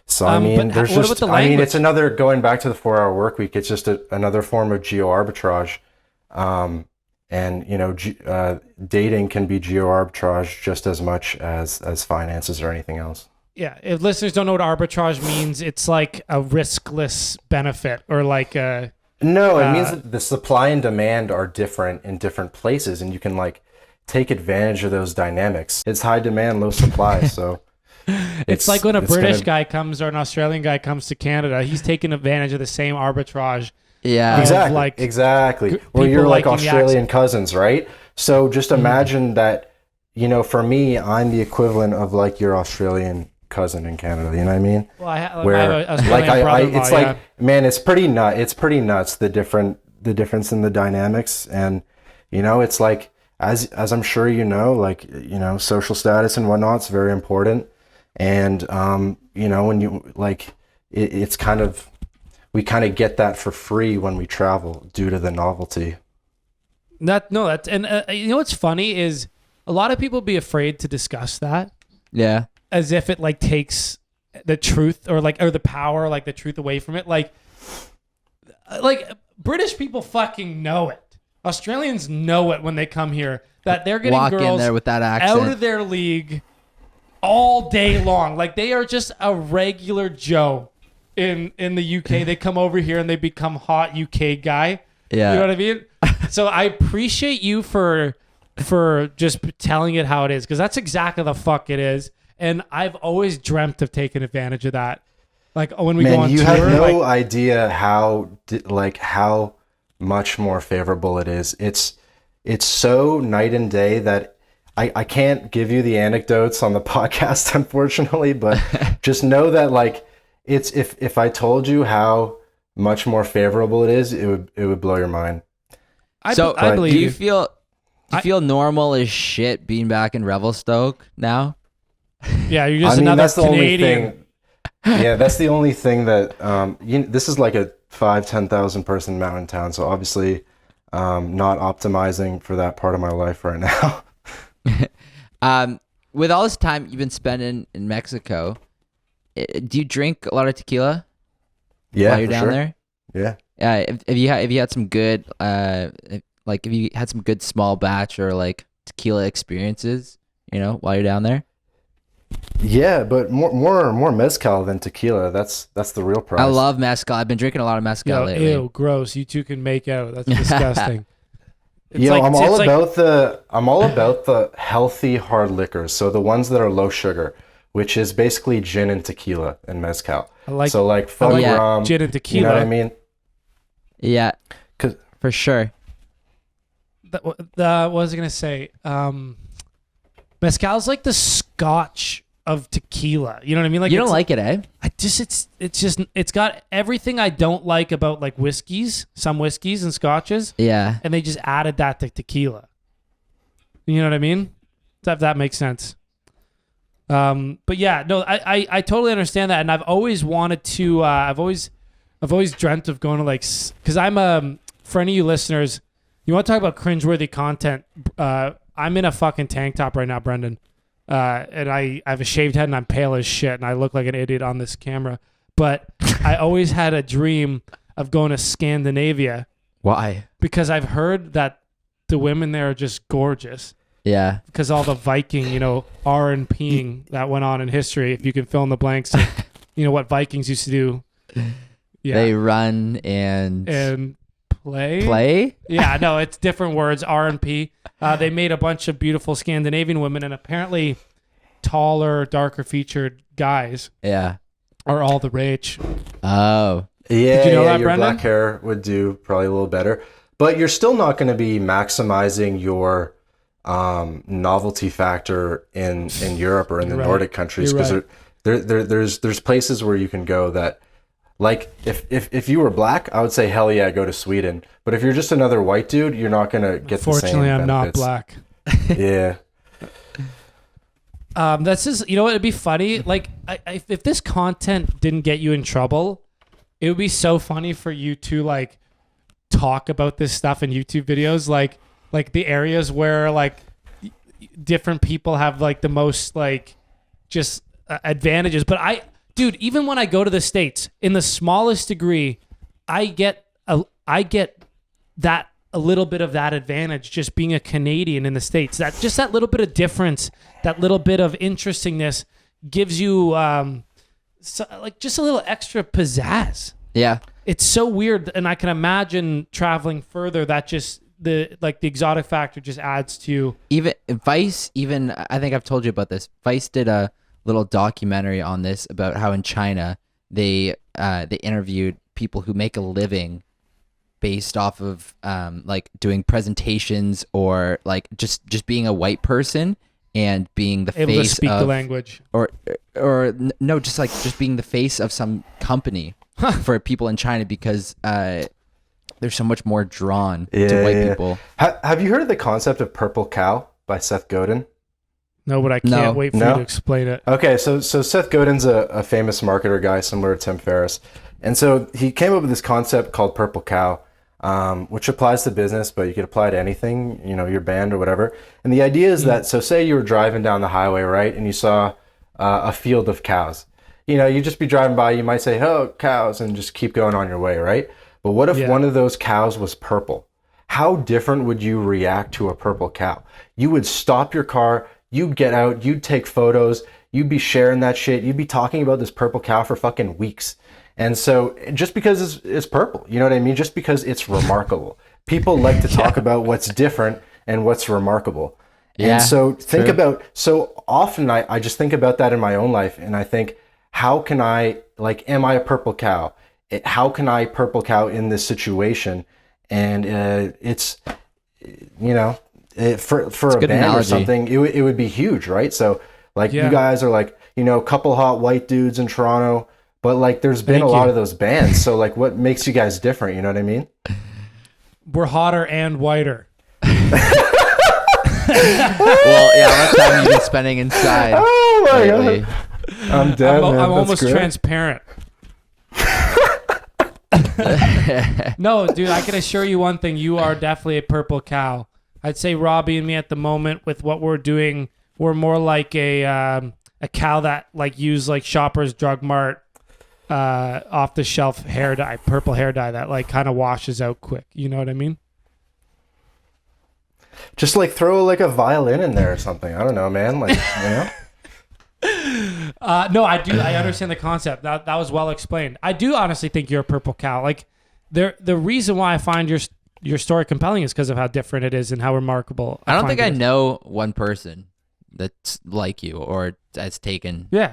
So I mean, but there's what about just the I mean, language? it's another going back to the 4-hour work week. It's just another form of geo arbitrage, and dating can be geo arbitrage just as much as finances or anything else. Yeah, if listeners don't know what arbitrage means, it's like a riskless benefit or like a... No, it means that the supply and demand are different in different places, and you can like take advantage of those dynamics. It's high demand, low supply, so It's like when a British gonna- guy comes or an Australian guy comes to Canada, he's taking advantage of the same arbitrage. Yeah. Exactly. like, exactly. people Well, you're like liking the Australian cousins, right? So just imagine that, for me, I'm the equivalent of like your Australian cousin in Canada. You know what I mean? Well, I have Where an Australian brother-in-law, it's yeah. like, man, it's pretty nuts the difference in the dynamics, and it's like as I'm sure social status and whatnot's very important, and when you like it's kind of, we kind of get that for free when we travel due to the novelty. You know what's funny is a lot of people be afraid to discuss that Yeah. as if it like takes the truth or the power, like the truth away from it. Like British people fucking know it. Australians know it when they come here that they're getting Walk in girls there with that accent. out of their league all day long. Like they are just a regular Joe in the UK. They come over here and they become hot UK guy. Yeah. You know what I mean? So I appreciate you for just telling it how it is, because that's exactly the fuck it is. And I've always dreamt of taking advantage of that. Like when we go on you tour, have no like, idea how much more favorable it is. It's so night and day that I can't give you the anecdotes on the podcast, unfortunately, but just know that like it's if I told you how much more favorable it is, it would blow your mind. I Do believe you feel normal as shit being back in Revelstoke now? Yeah, you're just another that's the Canadian. only thing. Yeah, that's the only thing that this is like a 5,000-10,000 person mountain town, so obviously not optimizing for that part of my life right now. With all this time you've been spending in Mexico, do you drink a lot of tequila Yeah, while you're for down sure. there? Yeah. Have you had some good have you had some good small batch or like tequila experiences, while you're down there? Yeah, but more mezcal than tequila. That's the real prize. I love mezcal. I've been drinking a lot of mezcal Yo, lately. ew, gross. You two can make out. That's disgusting. It's Yo, like- I'm it's all like- about the healthy hard liquors. So the ones that are low sugar, which is basically gin and tequila and mezcal. I like so like fun like rum, gin and tequila. You know what I mean? Yeah, 'Cause- for sure. What was I gonna say? Mezcal's like the Scotch of tequila. You know what I mean? Like You don't it's- like it, eh? it's got everything I don't like about like whiskeys, some whiskeys and scotches, Yeah. and they just added that to tequila. You know what I mean? If that makes sense. But yeah, no, I totally understand that, and I've always wanted to. I've always dreamt of going to because I'm for any of you listeners, you want to talk about cringeworthy content? I'm in a fucking tank top right now, Brendan. And I have a shaved head and I'm pale as shit and I look like an idiot on this camera. But I always had a dream of going to Scandinavia Why? because I've heard that the women there are just gorgeous Yeah. because all the Viking, R&Ping that went on in history. If you can fill in the blanks, of, what Vikings used to do. Yeah. They run and play. Yeah, no, it's different words. R&P. They made a bunch of beautiful Scandinavian women, and apparently taller, darker featured guys Yeah. are all the rage. Oh. Yeah, Did you know that, your Brendan? black hair would do probably a little better, but you're still not going to be maximizing your novelty factor in Europe or in the You're right. Nordic countries, You're because right. there's places where you can go that, like if you were black, I would say hell yeah, go to Sweden. But if you're just another white dude, you're not going to get the same Fortunately, I'm not benefits. black. Yeah. That's just, what, it'd be funny. Like, if this content didn't get you in trouble, it would be so funny for you to like talk about this stuff in YouTube videos, like the areas where like different people have like the most like just advantages. But dude, even when I go to the States, in the smallest degree, I get that a little bit of that advantage just being a Canadian in the States. That little bit of difference, that little bit of interestingness gives you just a little extra pizzazz. Yeah. It's so weird, and I can imagine traveling further. That just the exotic factor just adds to. Even Vice, I think I've told you about this. Vice did a little documentary on this about how in China they interviewed people who make a living based off of like doing presentations or like just being a white person and being the Able to face speak of the language. no, just being the face of some company for people in China because they're so much more drawn to white people. Have you heard of the concept of purple cow by Seth Godin? No, but I can't No. wait for No? you to explain it. Okay, so Seth Godin's a famous marketer guy, similar to Tim Ferriss, and so he came up with this concept called Purple Cow, which applies to business, but you could apply to anything, your band or whatever. And the idea is that, so say you were driving down the highway, right, and you saw a field of cows. You just be driving by, you might say, "Oh, cows," and just keep going on your way, right? But what if one of those cows was purple? How different would you react to a purple cow? You would stop your car, you'd get out, you'd take photos, you'd be sharing that shit, you'd be talking about this purple cow for fucking weeks. And so just because it's purple, you know what I mean? Just because it's remarkable. People like to talk about what's different and what's remarkable. Yeah, And so think true. about, so often I just think about that in my own life, and I think, how can I, am I a purple cow? How can I purple cow in this situation? And it's, for a good band analogy. or something, it would be huge, right? So you guys are a couple hot white dudes in Toronto, but there's been Thank a lot you. of those bands. So what makes you guys different? You know what I mean? We're hotter and whiter. Well, yeah, how much time have you been spending inside Oh my lately? god, I'm dead. I'm man. That's almost great. transparent. No, dude, I can assure you one thing. You are definitely a purple cow. I'd say Robbie and me at the moment with what we're doing, we're more like a cow that use Shoppers Drug Mart off the shelf hair dye, purple hair dye that kind of washes out quick. You know what I mean? Just throw a violin in there or something. I don't know, man. No, I do. I understand the concept. That was well explained. I do honestly think you're a purple cow. The reason why I find your story compelling is because of how different it is and how remarkable. I don't think I find it is. know one person that's like you or that's taken Yeah.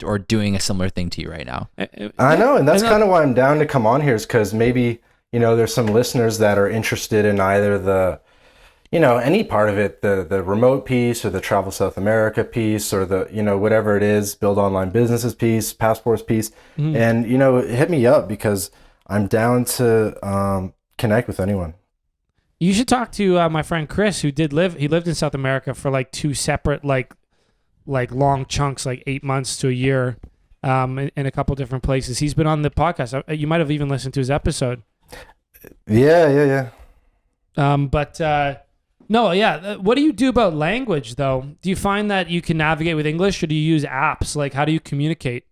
or doing a similar thing to you right now. I know, and that's And, kind of why I'm down to come on here, is because maybe there's some listeners that are interested in either the any part of it, the remote piece or the travel South America piece or the whatever it is, build online businesses piece, passports piece, and hit me up, because I'm down to connect with anyone. You should talk to my friend Chris, who lived in South America for two separate long chunks, 8 months to a year, in a couple different places. He's been on the podcast. You might have even listened to his episode. Yeah. No, yeah. What do you do about language, though? Do you find that you can navigate with English, or do you use apps? How do you communicate?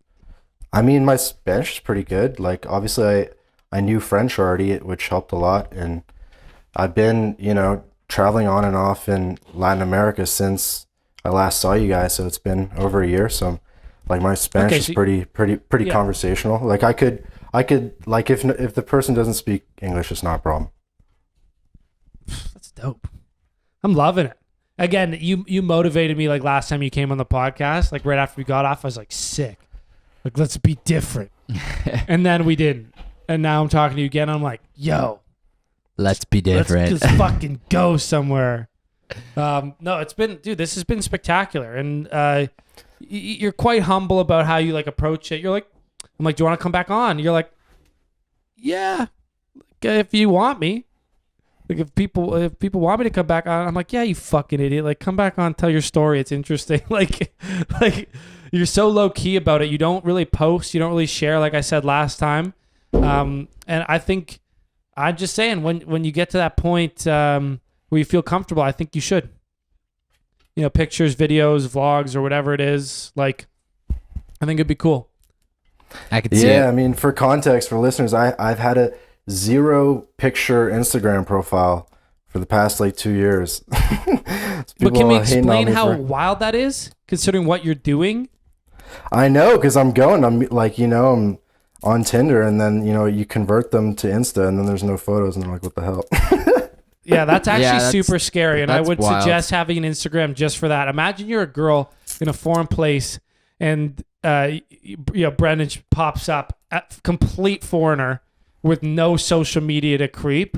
I mean, my Spanish is pretty good. Obviously, I knew French already, which helped a lot, and I've been, traveling on and off in Latin America since I last saw you guys. So it's been over a year. So, my Spanish is pretty yeah. conversational. I could, if the person doesn't speak English, it's not a problem. That's dope. I'm loving it. Again, you motivated me last time you came on the podcast. Right after we got off, I was sick. Let's be different. And then we didn't. And now I'm talking to you again. I'm like, yo, Let's be different. let's just fucking go somewhere. No, this has been spectacular. And you're quite humble about how you approach it. You're I'm like, do you want to come back on? You're like, yeah, if you want me. If people want me to come back on, I'm like, yeah, you fucking idiot. Come back on, tell your story. It's interesting. You're so low key about it. You don't really post. You don't really share, like I said last time. And I think I'm just saying, when you get to that point where you feel comfortable, I think you should. Pictures, videos, vlogs, or whatever it is. I think it'd be cool. I could see Yeah, it. I mean, for context, for listeners, I've had a 0 picture Instagram profile for the past 2 years. But can we Hating on explain me how for- wild that is, considering what you're doing? I know, because I'm I'm on Tinder, and then you convert them to Insta, and then there's no photos, and they're like, what the hell? Yeah, that's actually Yeah, that's- super scary, and I that's would wild. suggest having an Instagram just for that. Imagine you're a girl in a foreign place, and Brendan pops up, a complete foreigner with no social media to creep.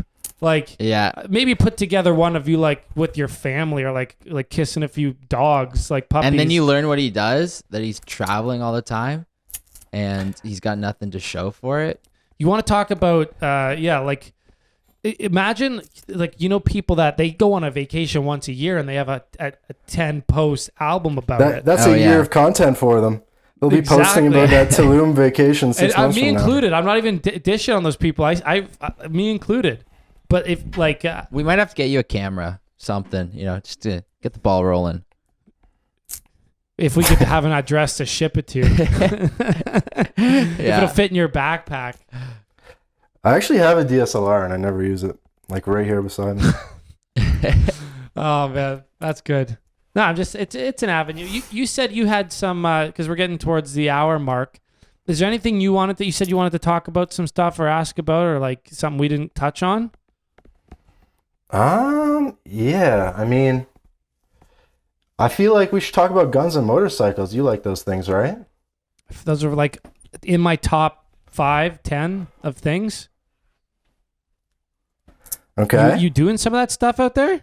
Yeah. Maybe put together one of you with your family, or like kissing a few dogs, puppies. And then you learn what he does, that he's traveling all the time and he's got nothing to show for it. You want to talk about Imagine, like, people that they go on a vacation once a year and they have a 10 post album about it. That's Oh, a year yeah. of content for them. They'll be posting Exactly. about that Tulum vacation And, 6 months me from now. included. I'm not even dishing on those people. Me included. But if We might have to get you a camera, something, just to get the ball rolling. if we could have an address to ship it to, if it'll fit in your backpack. I actually have a DSLR and I never use it. Like right here beside me. Oh man, that's good. No, I'm just it's an avenue. You said you had some because we're getting towards the hour mark. Is there anything you said you wanted to talk about some stuff or ask about or like something we didn't touch on? Yeah. I mean, I feel like we should talk about guns and motorcycles. You like those things, right? Those are like in my top 5, 10 of things. Okay. You doing some of that stuff out there?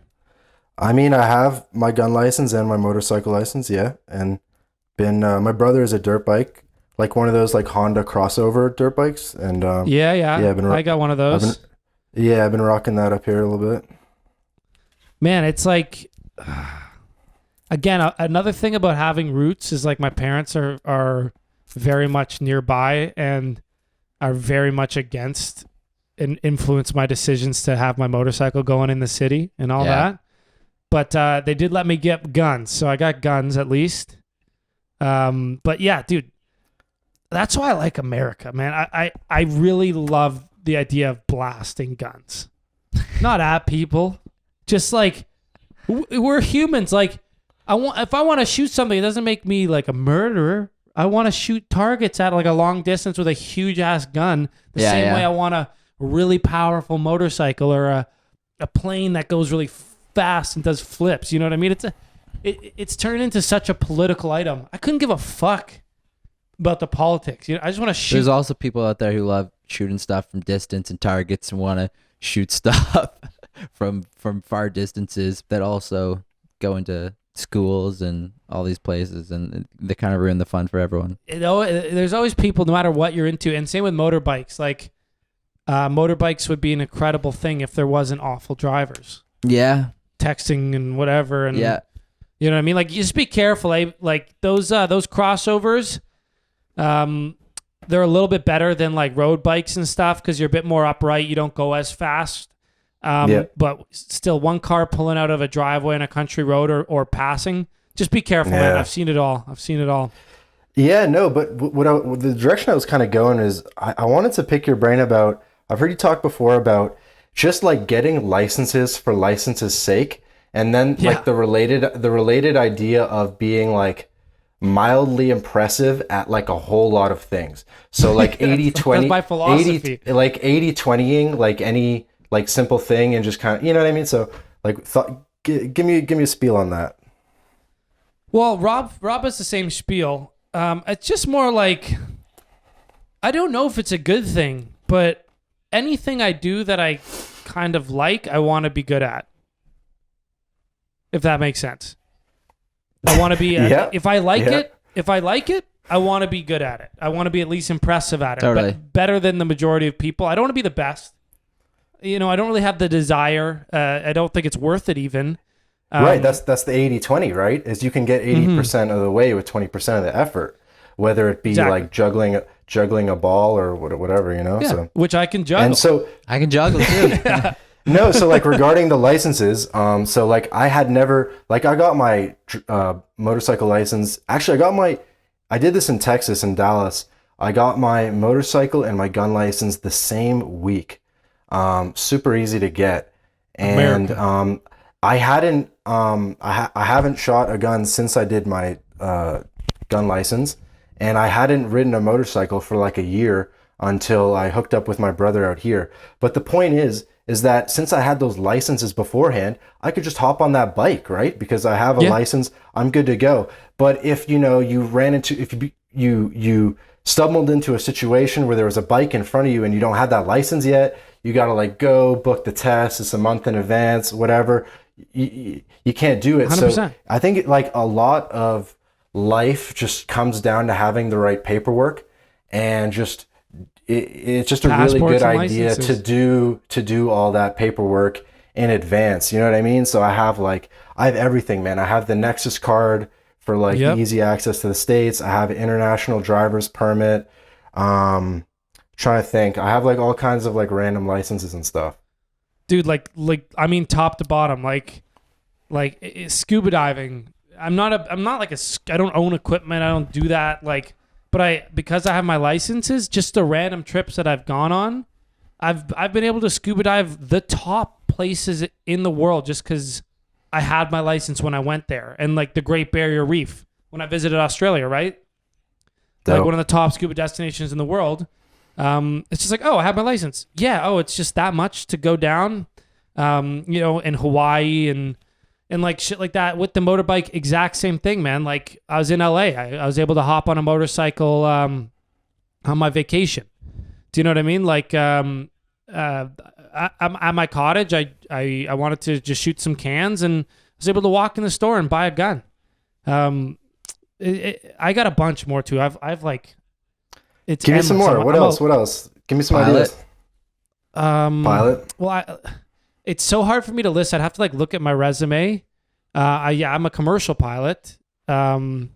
I mean, I have my gun license and my motorcycle license, yeah. And my brother is a dirt bike, like one of those like Honda crossover dirt bikes. And Yeah. I got one of those. I've been rocking that up here a little bit. Man, it's like, again, another thing about having roots is like my parents are very much nearby and are very much against and influence my decisions to have my motorcycle going in the city and all that. But they did let me get guns, so I got guns at least. But yeah, dude, that's why I like America, man. I really love the idea of blasting guns, not at people, just like we're humans. Like if I want to shoot something, it doesn't make me like a murderer. I want to shoot targets at like a long distance with a huge ass gun. The same way I want a really powerful motorcycle or a plane that goes really fast and does flips. You know what I mean? It's turned into such a political item. I couldn't give a fuck about the politics. I just want to shoot. There's also people out there who love shooting stuff from distance and targets and want to shoot stuff from far distances that also go into schools and all these places, and they kind of ruin the fun for everyone. There's always people, no matter what you're into, and same with motorbikes. Like motorbikes would be an incredible thing if there wasn't awful drivers. Yeah. Texting and whatever, and Yeah. you know what I mean. Like, just be careful. Like those crossovers, they're a little bit better than like road bikes and stuff because you're a bit more upright. You don't go as fast. But still, one car pulling out of a driveway on a country road or passing. Just be careful, man. I've seen it all. Yeah, no, but the direction I was kind of going is I wanted to pick your brain about. I've heard you talk before about just like getting licenses for licenses' sake, and then like the related idea of being like mildly impressive at like a whole lot of things. So like 80-20, that's my philosophy. 80-20ing like any like simple thing and just kind of, you know what I mean? So like give me a spiel on that. Well, Rob has the same spiel. It's just more like, I don't know if it's a good thing, but anything I do that I kind of like, I want to be good at. If that makes sense. I want to be, if I like it, I want to be good at it. I want to be at least impressive at it. Totally. But better than the majority of people. I don't want to be the best. I don't really have the desire. I don't think it's worth it even. Right, that's the 80-20, right? Is you can get 80% of the way with 20% of the effort, whether it be like juggling a ball or whatever, Yeah, so which I can juggle. and so I can juggle too. no, so like regarding the licenses, so like I had never like I got my motorcycle license. Actually, I did this in Texas, in Dallas. I got my motorcycle and my gun license the same week. Super easy to get, and I haven't shot a gun since I did my gun license, and I hadn't ridden a motorcycle for like a year until I hooked up with my brother out here. But the point is that since I had those licenses beforehand, I could just hop on that bike, right? Because I have a license, I'm good to go. But if you stumbled into a situation where there was a bike in front of you and you don't have that license yet, you got to like go book the test. It's a month in advance, whatever. You can't do it. 100%. So I think like a lot of life just comes down to having the right paperwork, and just it's just a really Passports good and idea licenses. to do all that paperwork in advance. You know what I mean? So I have everything, man. I have the Nexus card for like Yep. easy access to the States. I have an international driver's permit. Trying to think. I have like all kinds of like random licenses and stuff. Dude, like I mean, top to bottom, like scuba diving. I'm not like I don't own equipment. I don't do that. Like, but because I have my licenses, just the random trips that I've gone on, I've been able to scuba dive the top places in the world just because I had my license when I went there, and like the Great Barrier Reef when I visited Australia, right? Like Dope. one of the top scuba destinations in the world. It's just like, oh, I have my license. Yeah. Oh, it's just that much to go down, in Hawaii and like shit like that with the motorbike. Exact same thing, man. Like I was in LA. I was able to hop on a motorcycle, on my vacation. Do you know what I mean? Like, I'm at my cottage. I wanted to just shoot some cans and I was able to walk in the store and buy a gun. I got a bunch more too. I've like, it's Give me some endless. more. What else? What else? Give me some Pilot? ideas. Pilot. Well, it's so hard for me to list. I'd have to like look at my resume. I'm a commercial pilot. I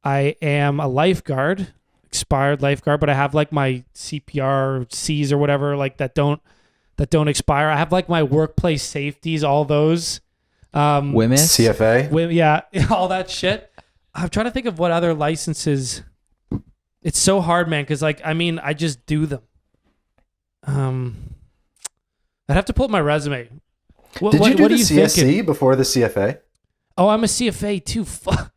am a lifeguard, expired lifeguard, but I have like my CPR Cs or whatever, like that don't expire. I have like my workplace safeties, all those. Women? CFA. Yeah, all that shit. I'm trying to think of what other licenses. It's so hard, man, because like, I mean, I just do them. I'd have to pull up my resume. Did you do what the are you CSC thinking? before the CFA? Oh, I'm a CFA too. Fuck.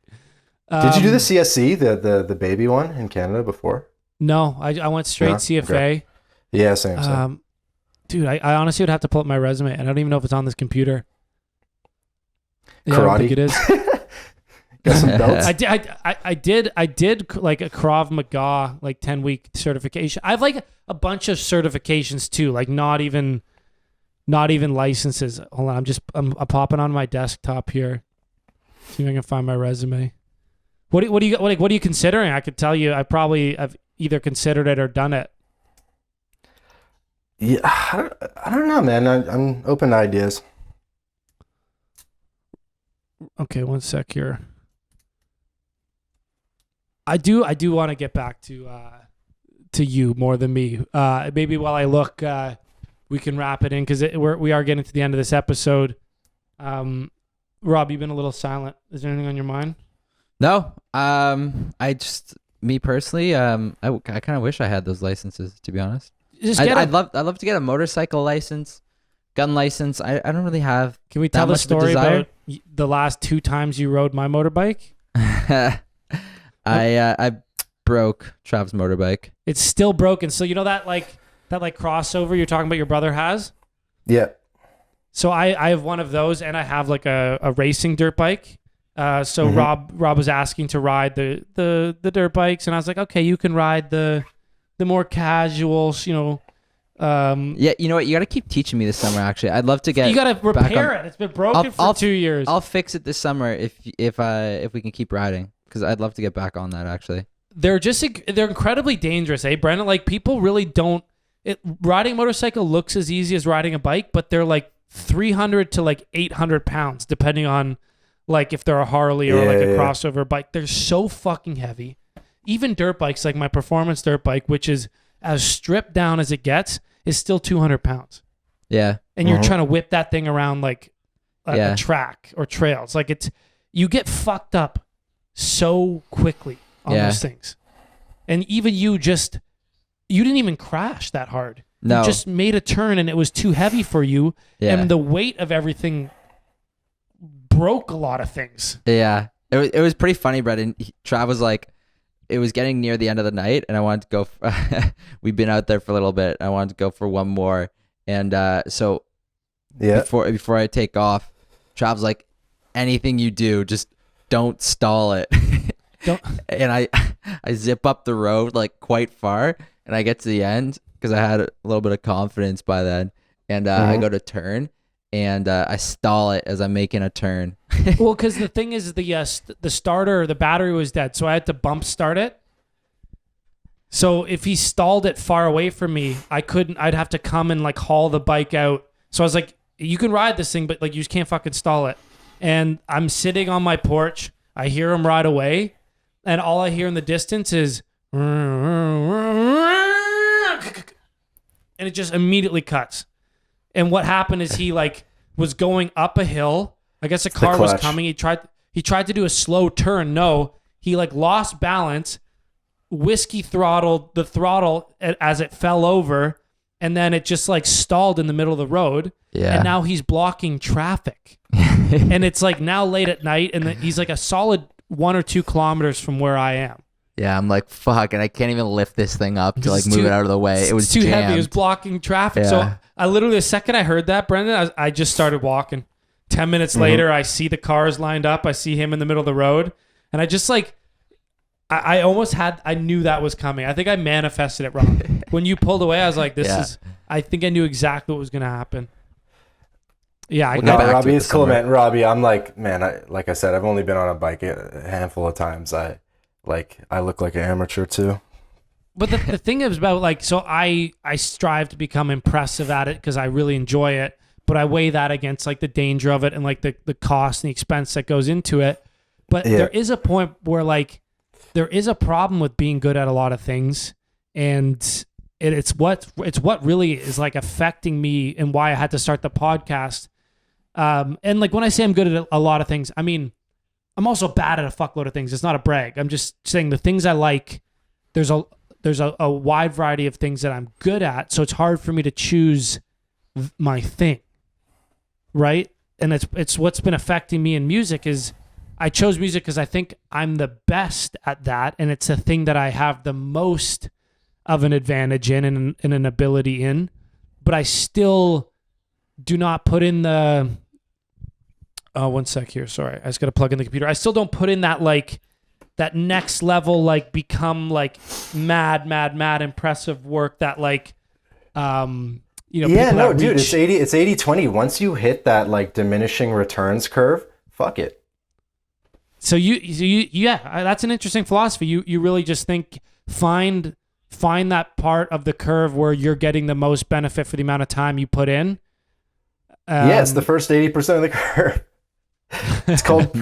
Did you do the CSC, the baby one in Canada before? No, I went straight No? CFA. Okay. Yeah, same. Dude, I honestly would have to pull up my resume, and I don't even know if it's on this computer. Yeah, I don't think Karate? it is. Got some belts? I did like a Krav Maga like 10-week certification. I have like a bunch of certifications too, like not even licenses. Hold on, I'm popping on my desktop here. See if I can find my resume. What do you what are you considering? I could tell you I've either considered it or done it. Yeah, I don't know, man. I'm open to ideas. Okay, one sec here. I do want to get back to you more than me. Maybe while I look, we can wrap it in because we are getting to the end of this episode. Rob, you've been a little silent. Is there anything on your mind? No. Me personally, I kind of wish I had those licenses, to be honest. Just I'd love to get a motorcycle license, gun license. I don't really have. Can we tell the much of a story desire? about the last 2 times you rode my motorbike? I broke Trav's motorbike. It's still broken. So you know that crossover you're talking about your brother has? Yeah. So I have one of those, and I have like a racing dirt bike. So Rob was asking to ride the dirt bikes, and I was like, okay, you can ride the more casual, Yeah, you know what? You got to keep teaching me this summer. Actually, I'd love to get. you got to back repair on- it. It's been broken for 2 years. I'll fix it this summer if we can keep riding, because I'd love to get back on that actually. They're incredibly dangerous, Brandon? Like people really don't. Riding a motorcycle looks as easy as riding a bike, but they're like 300 to like 800 pounds, depending on like if they're a Harley or like a crossover bike. They're so fucking heavy. Even dirt bikes, like my performance dirt bike, which is as stripped down as it gets, is still 200 pounds. Yeah. And you're trying to whip that thing around like Yeah. a track or trails. Like you get fucked up so quickly on Yeah. those things. And even you didn't even crash that hard. No. You just made a turn and it was too heavy for you. Yeah. And the weight of everything broke a lot of things. Yeah. It was pretty funny, Brendan. Trav was like, it was getting near the end of the night, and I wanted to go. We've been out there for a little bit. I wanted to go for one more, and so before I take off, Trav's like, anything you do, just don't stall it. Don't. And I zip up the road like quite far, and I get to the end because I had a little bit of confidence by then, and I go to turn, and I stall it as I'm making a turn. Well, because the thing is, the starter, the battery was dead, so I had to bump start it. So if he stalled it far away from me, I'd have to come and like haul the bike out. So I was like, you can ride this thing, but like you just can't fucking stall it. And I'm sitting on my porch. I hear him ride away. And all I hear in the distance is, and it just immediately cuts. And what happened is he like was going up a hill. I guess a car was coming. He tried to do a slow turn. No, he like lost balance, whiskey throttled the throttle as it fell over, and then it just like stalled in the middle of the road. Yeah. And now he's blocking traffic. And it's like now late at night, and he's like a solid 1 or 2 kilometers from where I am. Yeah, I'm like, fuck, and I can't even lift this thing up to like move it out of the way. It was too jammed. heavy. It was blocking traffic. Yeah. So I literally, the second I heard that, Brendan, I just started walking. 10 minutes later, I see the cars lined up. I see him in the middle of the road. And I just like, I almost had, I knew that was coming. I think I manifested it wrong. When you pulled away, I was like, I think I knew exactly what was going to happen. Yeah. We'll No, get back to Robbie, it it's cool, somewhere. man. Robbie, I'm like, man, like I said, I've only been on a bike a handful of times. I look like an amateur too. But the thing is about like, so I strive to become impressive at it because I really enjoy it, but I weigh that against like the danger of it and like the cost and the expense that goes into it. But there is a point where like there is a problem with being good at a lot of things, and it's what really is like affecting me and why I had to start the podcast. And like when I say I'm good at a lot of things, I mean I'm also bad at a fuckload of things. It's not a brag. I'm just saying the things I like. There's a wide variety of things that I'm good at, so it's hard for me to choose my thing, right? And it's what's been affecting me in music is I chose music because I think I'm the best at that, and it's a thing that I have the most of an advantage in and an ability in, but I still do not put in the... Oh, one sec here. Sorry. I just got to plug in the computer. I still don't put in that like that next level, like become like mad impressive work that like, Yeah, people no, that dude, reach- it's 80-20. Once you hit that like diminishing returns curve, fuck it. So that's an interesting philosophy. You really just think find that part of the curve where you're getting the most benefit for the amount of time you put in. Yeah, it's the first 80% of the curve. It's called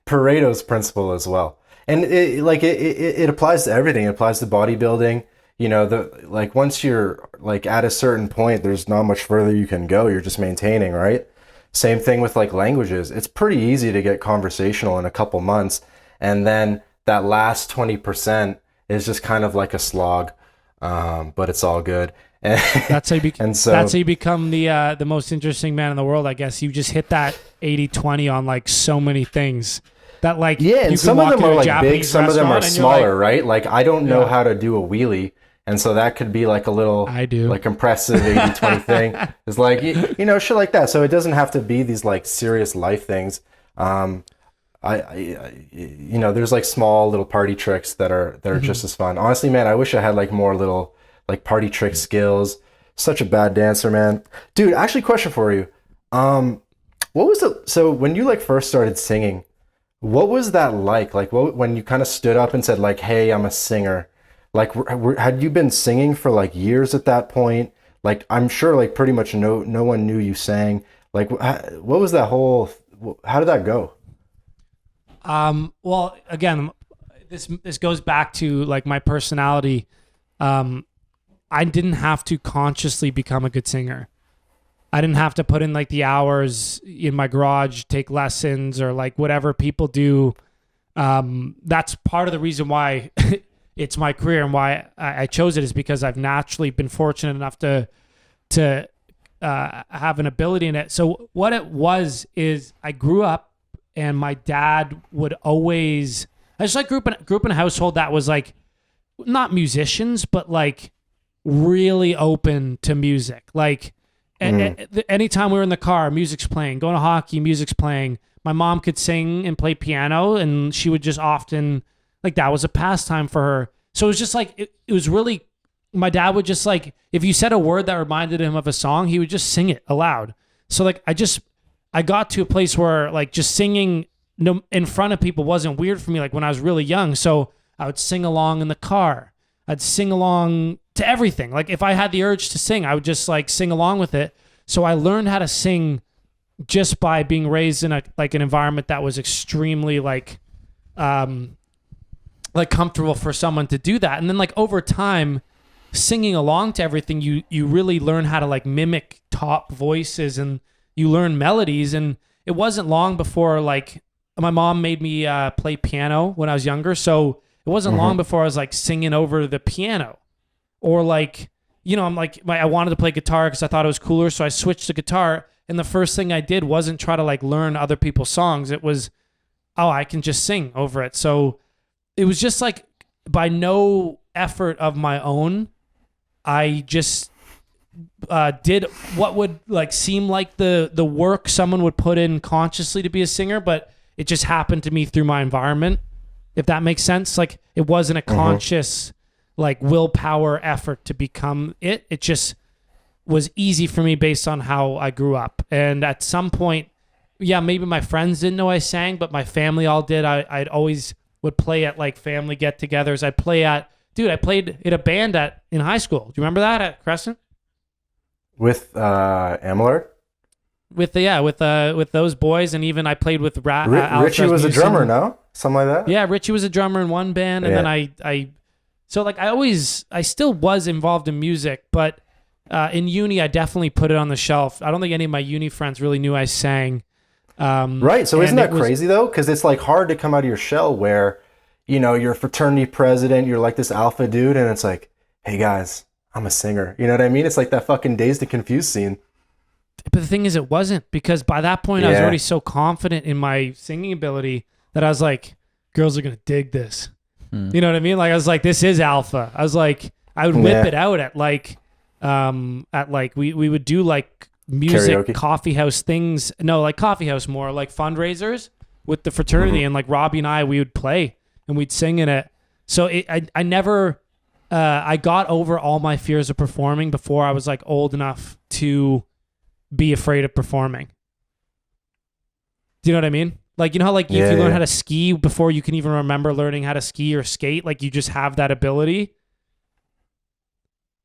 Pareto's principle as well. And it applies to everything. It applies to bodybuilding. You know, like once you're like at a certain point, there's not much further you can go. You're just maintaining, right? Same thing with like languages. It's pretty easy to get conversational in a couple months. And then that last 20% is just kind of like a slog. But it's all good. That's how you that's how you become the most interesting man in the world, I guess. You just hit that 80-20 on like so many things that like and you some can of them walk are in a like big, Japanese some of them are restaurant and you're smaller, like, right? Like I don't know how to do a wheelie, and so that could be like a little I do. like impressive 80-20 thing. It's like you know, shit like that. So it doesn't have to be these like serious life things. I you know, there's like small little party tricks that are just as fun. Honestly, man, I wish I had like more little like party trick skills. Such a bad dancer, man. Dude, actually, question for you. What was so when you like first started singing, what was that like? Like when you kind of stood up and said like, "Hey, I'm a singer." Like, had you been singing for like years at that point? Like, I'm sure like pretty much no one knew you sang. Like, what was that whole? How did that go? Well, again, this goes back to like my personality. I didn't have to consciously become a good singer. I didn't have to put in like the hours in my garage, take lessons, or like whatever people do. That's part of the reason why it's my career and why I chose it, is because I've naturally been fortunate enough to have an ability in it. So what it was is I grew up and my dad would always, I just like grew up in a household that was like not musicians, but like really open to music. Like anytime we were in the car, music's playing. Going to hockey, music's playing. My mom could sing and play piano, and she would just often, like, that was a pastime for her. So it was just like, it was really, my dad would just like, if you said a word that reminded him of a song, he would just sing it aloud. So like, I got to a place where like just singing in front of people wasn't weird for me, like when I was really young. So I would sing along in the car. I'd sing along to everything. Like if I had the urge to sing, I would just like sing along with it. So I learned how to sing just by being raised in an environment that was extremely like comfortable for someone to do that. And then like over time, singing along to everything, you really learn how to like mimic top voices and you learn melodies. And it wasn't long before like my mom made me play piano when I was younger. So it wasn't long before I was like singing over the piano, or like, you know, I'm like, I wanted to play guitar because I thought it was cooler. So I switched to guitar. And the first thing I did wasn't try to like learn other people's songs. It was, oh, I can just sing over it. So it was just like by no effort of my own, I just did what would like seem like the work someone would put in consciously to be a singer, but it just happened to me through my environment, if that makes sense. Like it wasn't a conscious like willpower effort to become it. It just was easy for me based on how I grew up. And at some point, yeah, maybe my friends didn't know I sang, but my family all did. I'd always would play at like family get-togethers. I played in a band in high school. Do you remember that at Crescent? With Amelard? With those boys, and even I played with Richie was a drummer, no? Something like that? Yeah, Richie was a drummer in one band, and then I still was involved in music, but in uni I definitely put it on the shelf. I don't think any of my uni friends really knew I sang. Right. So isn't that crazy though? Because it's like hard to come out of your shell where, you know, you're a fraternity president, you're like this alpha dude, and it's like, hey guys, I'm a singer. You know what I mean? It's like that fucking Dazed and Confused scene. But the thing is, it wasn't, because by that point I was already so confident in my singing ability that I was like, girls are gonna dig this. You know what I mean? Like I was like, this is alpha. I was like, I would whip it out at like we would do like music karaoke. Coffee house things. No, like coffee house more like fundraisers with the fraternity, and like Robbie and I, we would play and we'd sing in it. So I never I got over all my fears of performing before I was like old enough to be afraid of performing. Do you know what I mean? Like, you know how like if you learn how to ski before you can even remember learning how to ski or skate, like you just have that ability.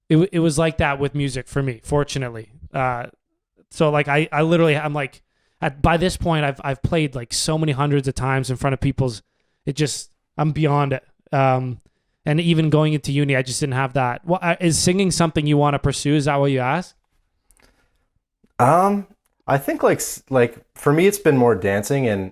It was like that with music for me, fortunately. So like I literally, I'm like, by this point I've played like so many hundreds of times in front of people's, I'm beyond it. And even going into uni, I just didn't have that. Is singing something you want to pursue? Is that what you asked? I think like for me, it's been more dancing, and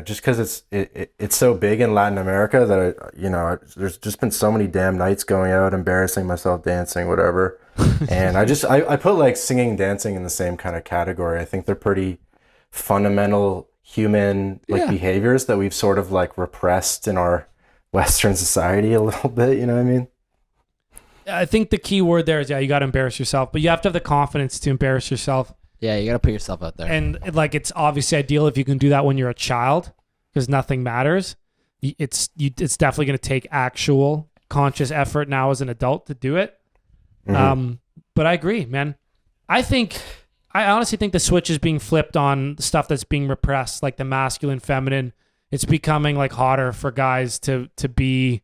just because it's so big in Latin America that there's just been so many damn nights going out, embarrassing myself, dancing, whatever. And I put like singing and dancing in the same kind of category. I think they're pretty fundamental human behaviors that we've sort of like repressed in our Western society a little bit. You know what I mean? I think the key word there is, you got to embarrass yourself, but you have to have the confidence to embarrass yourself. Yeah, you got to put yourself out there. And like, it's obviously ideal if you can do that when you're a child, because nothing matters. It's definitely going to take actual conscious effort now as an adult to do it. But I agree, man. I honestly think the switch is being flipped on the stuff that's being repressed, like the masculine, feminine. It's becoming like hotter for guys to be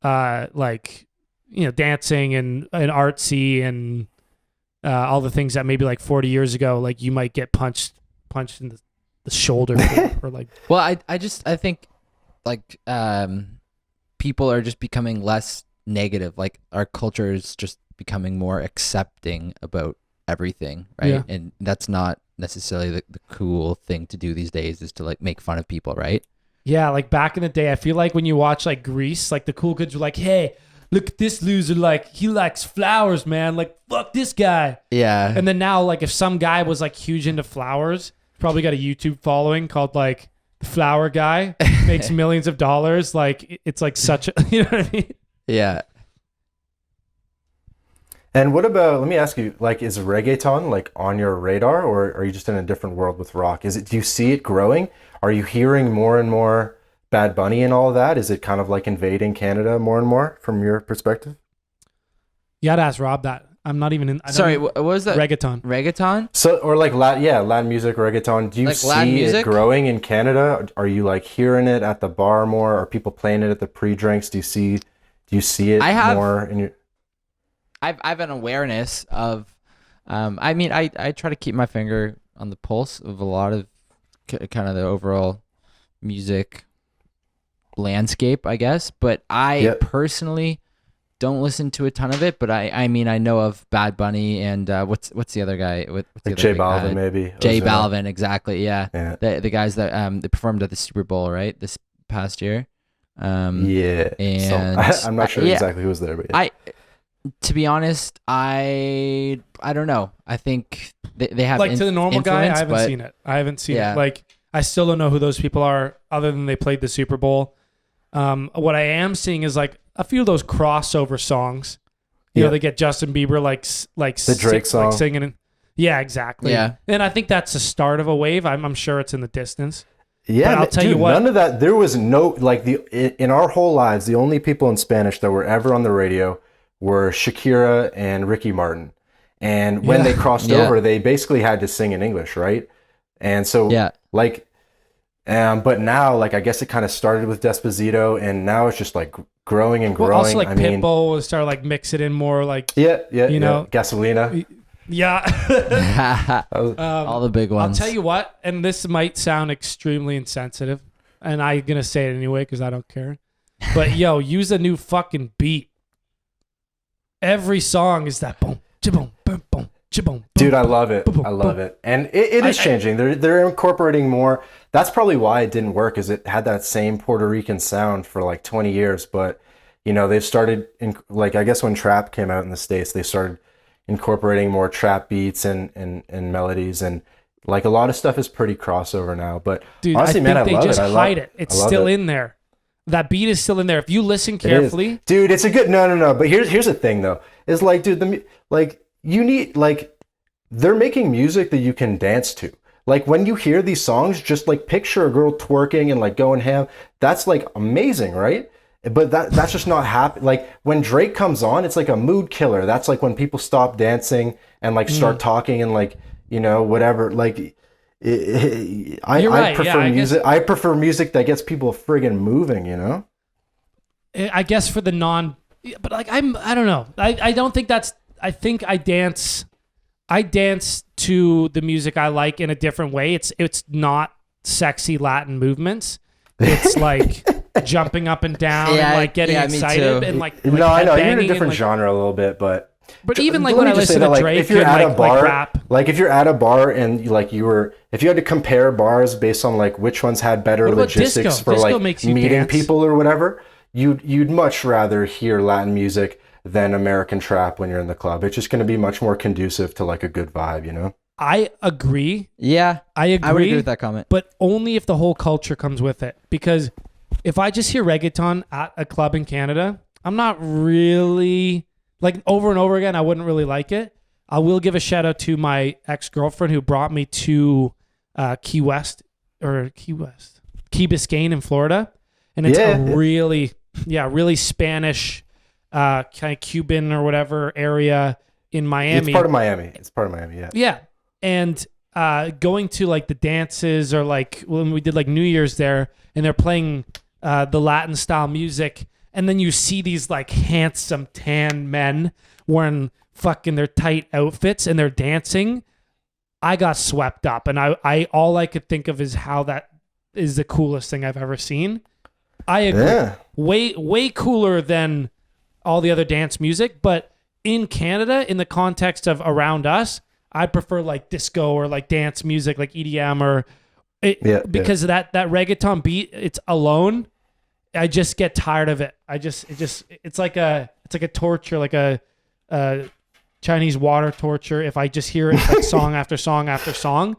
like, you know, dancing and artsy and all the things that maybe like 40 years ago, like you might get punched in the shoulder or like. Well, I think like people are just becoming less negative. Like our culture is just becoming more accepting about everything, right? Yeah. And that's not necessarily the cool thing to do these days, is to like make fun of people, right? Yeah, like back in the day, I feel like when you watch like Grease, like the cool kids were like, hey, look at this loser, like he likes flowers, man, like fuck this guy. Yeah. And then now, like if some guy was like huge into flowers, probably got a YouTube following called like the flower guy, makes millions of dollars, like it's like such a, you know what I mean? Yeah. And what about, let me ask you, like, is reggaeton like on your radar, or are you just in a different world with rock? Do you see it growing? Are you hearing more and more Bad Bunny and all of that? Is it kind of like invading Canada more and more from your perspective? You had to ask Rob that. I'm not even in. Sorry, what was that? Reggaeton? So, or like Latin music, reggaeton. Do you like see it growing in Canada? Are you like hearing it at the bar more? Are people playing it at the pre-drinks? Do Do you see it I have- more in your? I've an awareness of, I mean, I try to keep my finger on the pulse of a lot of kind of the overall music landscape, I guess. But I Yep. personally don't listen to a ton of it. But I mean, I know of Bad Bunny and what's the other guy? What's the Like other J big Balvin, guy? maybe. J Ozuna. Balvin, exactly. Yeah, Yeah. the guys that they performed at the Super Bowl, right? This past year. Yeah. and I'm not sure yeah. exactly who was there, but yeah. To be honest, I don't know. I think they have Like to the normal guy, I influence, haven't but seen it. I haven't seen Yeah. it. Like I still don't know who those people are, other than they played the Super Bowl. What I am seeing is like a few of those crossover songs. You know, they get Justin Bieber like The Drake song. like singing. Yeah, exactly. Yeah. And I think that's the start of a wave. I'm sure it's in the distance. Yeah, But I'll tell you what- none of that. There was no like in our whole lives, the only people in Spanish that were ever on the radio were Shakira and Ricky Martin. And when they crossed Yeah. over, they basically had to sing in English, right? And so Yeah. like, but now like I guess it kind of started with Despacito, and now it's just like growing and growing. Well, also like I mean, Pitbull will start like mix it in more like yeah, you know- Gasolina. yeah. all the big I'll ones. tell you what, and this might sound extremely insensitive, and I'm gonna say it anyway because I don't care. But yo, use a new fucking beat. Every song is that boom, boom, boom, boom, boom. Dude, I love it. boom, I love boom. it. And it is changing. They're incorporating more. That's probably why it didn't work, is it had that same Puerto Rican sound for like 20 years. But, you know, they've started, like, I guess when trap came out in the States, they started incorporating more trap beats and melodies. And, like, a lot of stuff is pretty crossover now. But Dude, honestly, I man, think I love they just it. hide it. It's I love still it. in there. That beat is still in there. If you listen It is. carefully, Dude, it's a good no. But here's the thing though. Is like, dude, you need like they're making music that you can dance to. Like when you hear these songs, just like picture a girl twerking and like going ham. That's like amazing, right? But that's just not happen. Like when Drake comes on, it's like a mood killer. That's like when people stop dancing and like start talking and like, you know, whatever. Like I right. prefer Yeah, I guess- music. I prefer music that gets people friggin' moving, you know? I guess for the non, but like I don't know. I don't think that's. I think I dance to the music I like in a different way. It's not sexy Latin movements. It's like jumping up and down Yeah, and like getting yeah, me excited too. and like No, I know you're in headbanging a and, different like- genre a little bit, but But even like let when me I just say listen that, to like, Drake if you're and at a like bar, rap, like if you're at a bar and if you had to compare bars based on like which ones had better What about logistics disco? for Disco like makes you meeting dance. people or whatever, you'd much rather hear Latin music than American trap when you're in the club. It's just going to be much more conducive to like a good vibe, you know? I agree. Yeah, I agree. I would agree with that comment. But only if the whole culture comes with it. Because if I just hear reggaeton at a club in Canada, I'm not really like over and over again. I wouldn't really like it. I will give a shout out to my ex-girlfriend who brought me to Key Biscayne in Florida, and it's really Spanish, kind of Cuban or whatever area in Miami. It's part of Miami. Yeah. Yeah. And going to like the dances or like when we did like New Year's there and they're playing the Latin style music, and then you see these like handsome tan men wearing fucking their tight outfits and they're dancing. I got swept up, and I all I could think of is how that is the coolest thing I've ever seen. I agree. Yeah. Way cooler than all the other dance music, but in Canada, in the context of around us, I prefer like disco or like dance music, like EDM or because that reggaeton beat, it's alone. I just get tired of it. It's like a torture, like a Chinese water torture. If I just hear it like song after song after song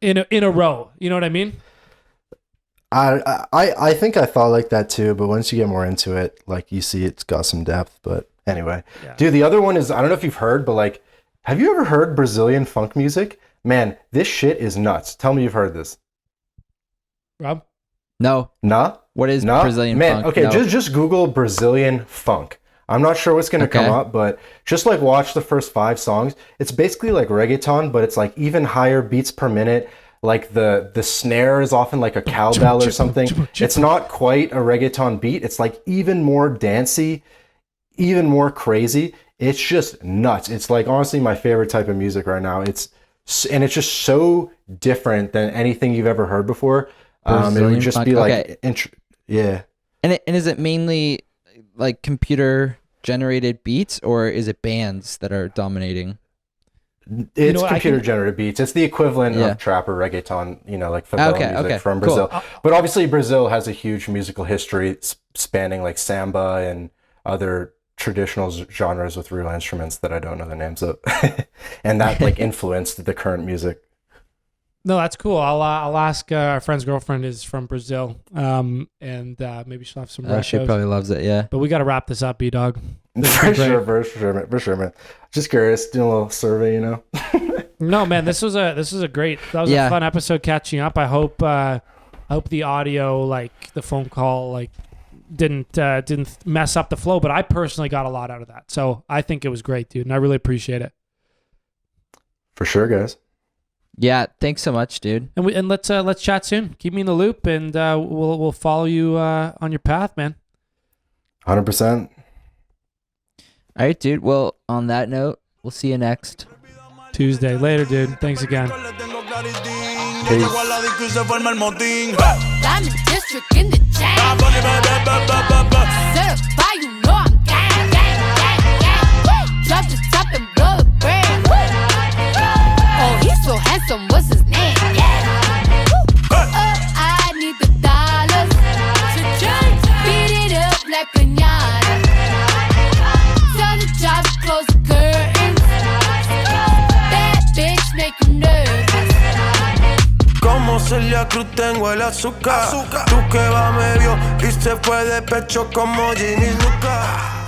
in a row, you know what I mean? I think I thought like that too, but once you get more into it, like you see it's got some depth. But anyway, dude, the other one is, I don't know if you've heard, but like, have you ever heard Brazilian funk music? Man, this shit is nuts. Tell me you've heard this. Rob? No. Nah? What is Nah? Brazilian Man, funk? okay, No. just Google Brazilian funk. I'm not sure what's going to come Okay. up, but just like watch the first 5 songs. It's basically like reggaeton, but it's like even higher beats per minute. like the snare is often like a cowbell or something. It's not quite a reggaeton beat. It's like even more dancey, even more crazy. It's just nuts. It's like honestly my favorite type of music right now. It's just so different than anything you've ever heard before. It would just funk. be like Okay. yeah. And is it mainly like computer generated beats, or is it bands that are dominating? It's what, computer generated beats. It's the equivalent Yeah. of trap or reggaeton, like favela music from cool. Brazil. But obviously Brazil has a huge musical history spanning like samba and other traditional genres with real instruments that I don't know the names of. And that like influenced the current music. No, that's cool. I'll ask our friend's girlfriend is from Brazil, and maybe she'll have some. She shows. probably loves it. Yeah. But we got to wrap this up, B-Dog. For sure, man. Just curious, doing a little survey, No, man, that was a fun episode catching up. I hope the audio, like the phone call, like didn't mess up the flow. But I personally got a lot out of that, so I think it was great, dude, and I really appreciate it. For sure, guys. Yeah. Thanks so much, dude. And let's chat soon. Keep me in the loop, and we'll follow you on your path, man. 100%. All right, dude. Well, on that note, we'll see you next Tuesday. Later, dude. Thanks again. Peace. Diamond District in the chain. Certified, you know I'm gang, gang, gang, gang. Drop the top and blow the brand. Oh, he's so handsome, what's his name? Yeah. I need the dollars. Beat it up like piñata. Tell the job to close the curtains. That bitch make him nervous. Como Celia Cruz tengo el azúcar. Tú que va medio y se fue de pecho como Ginny Luca.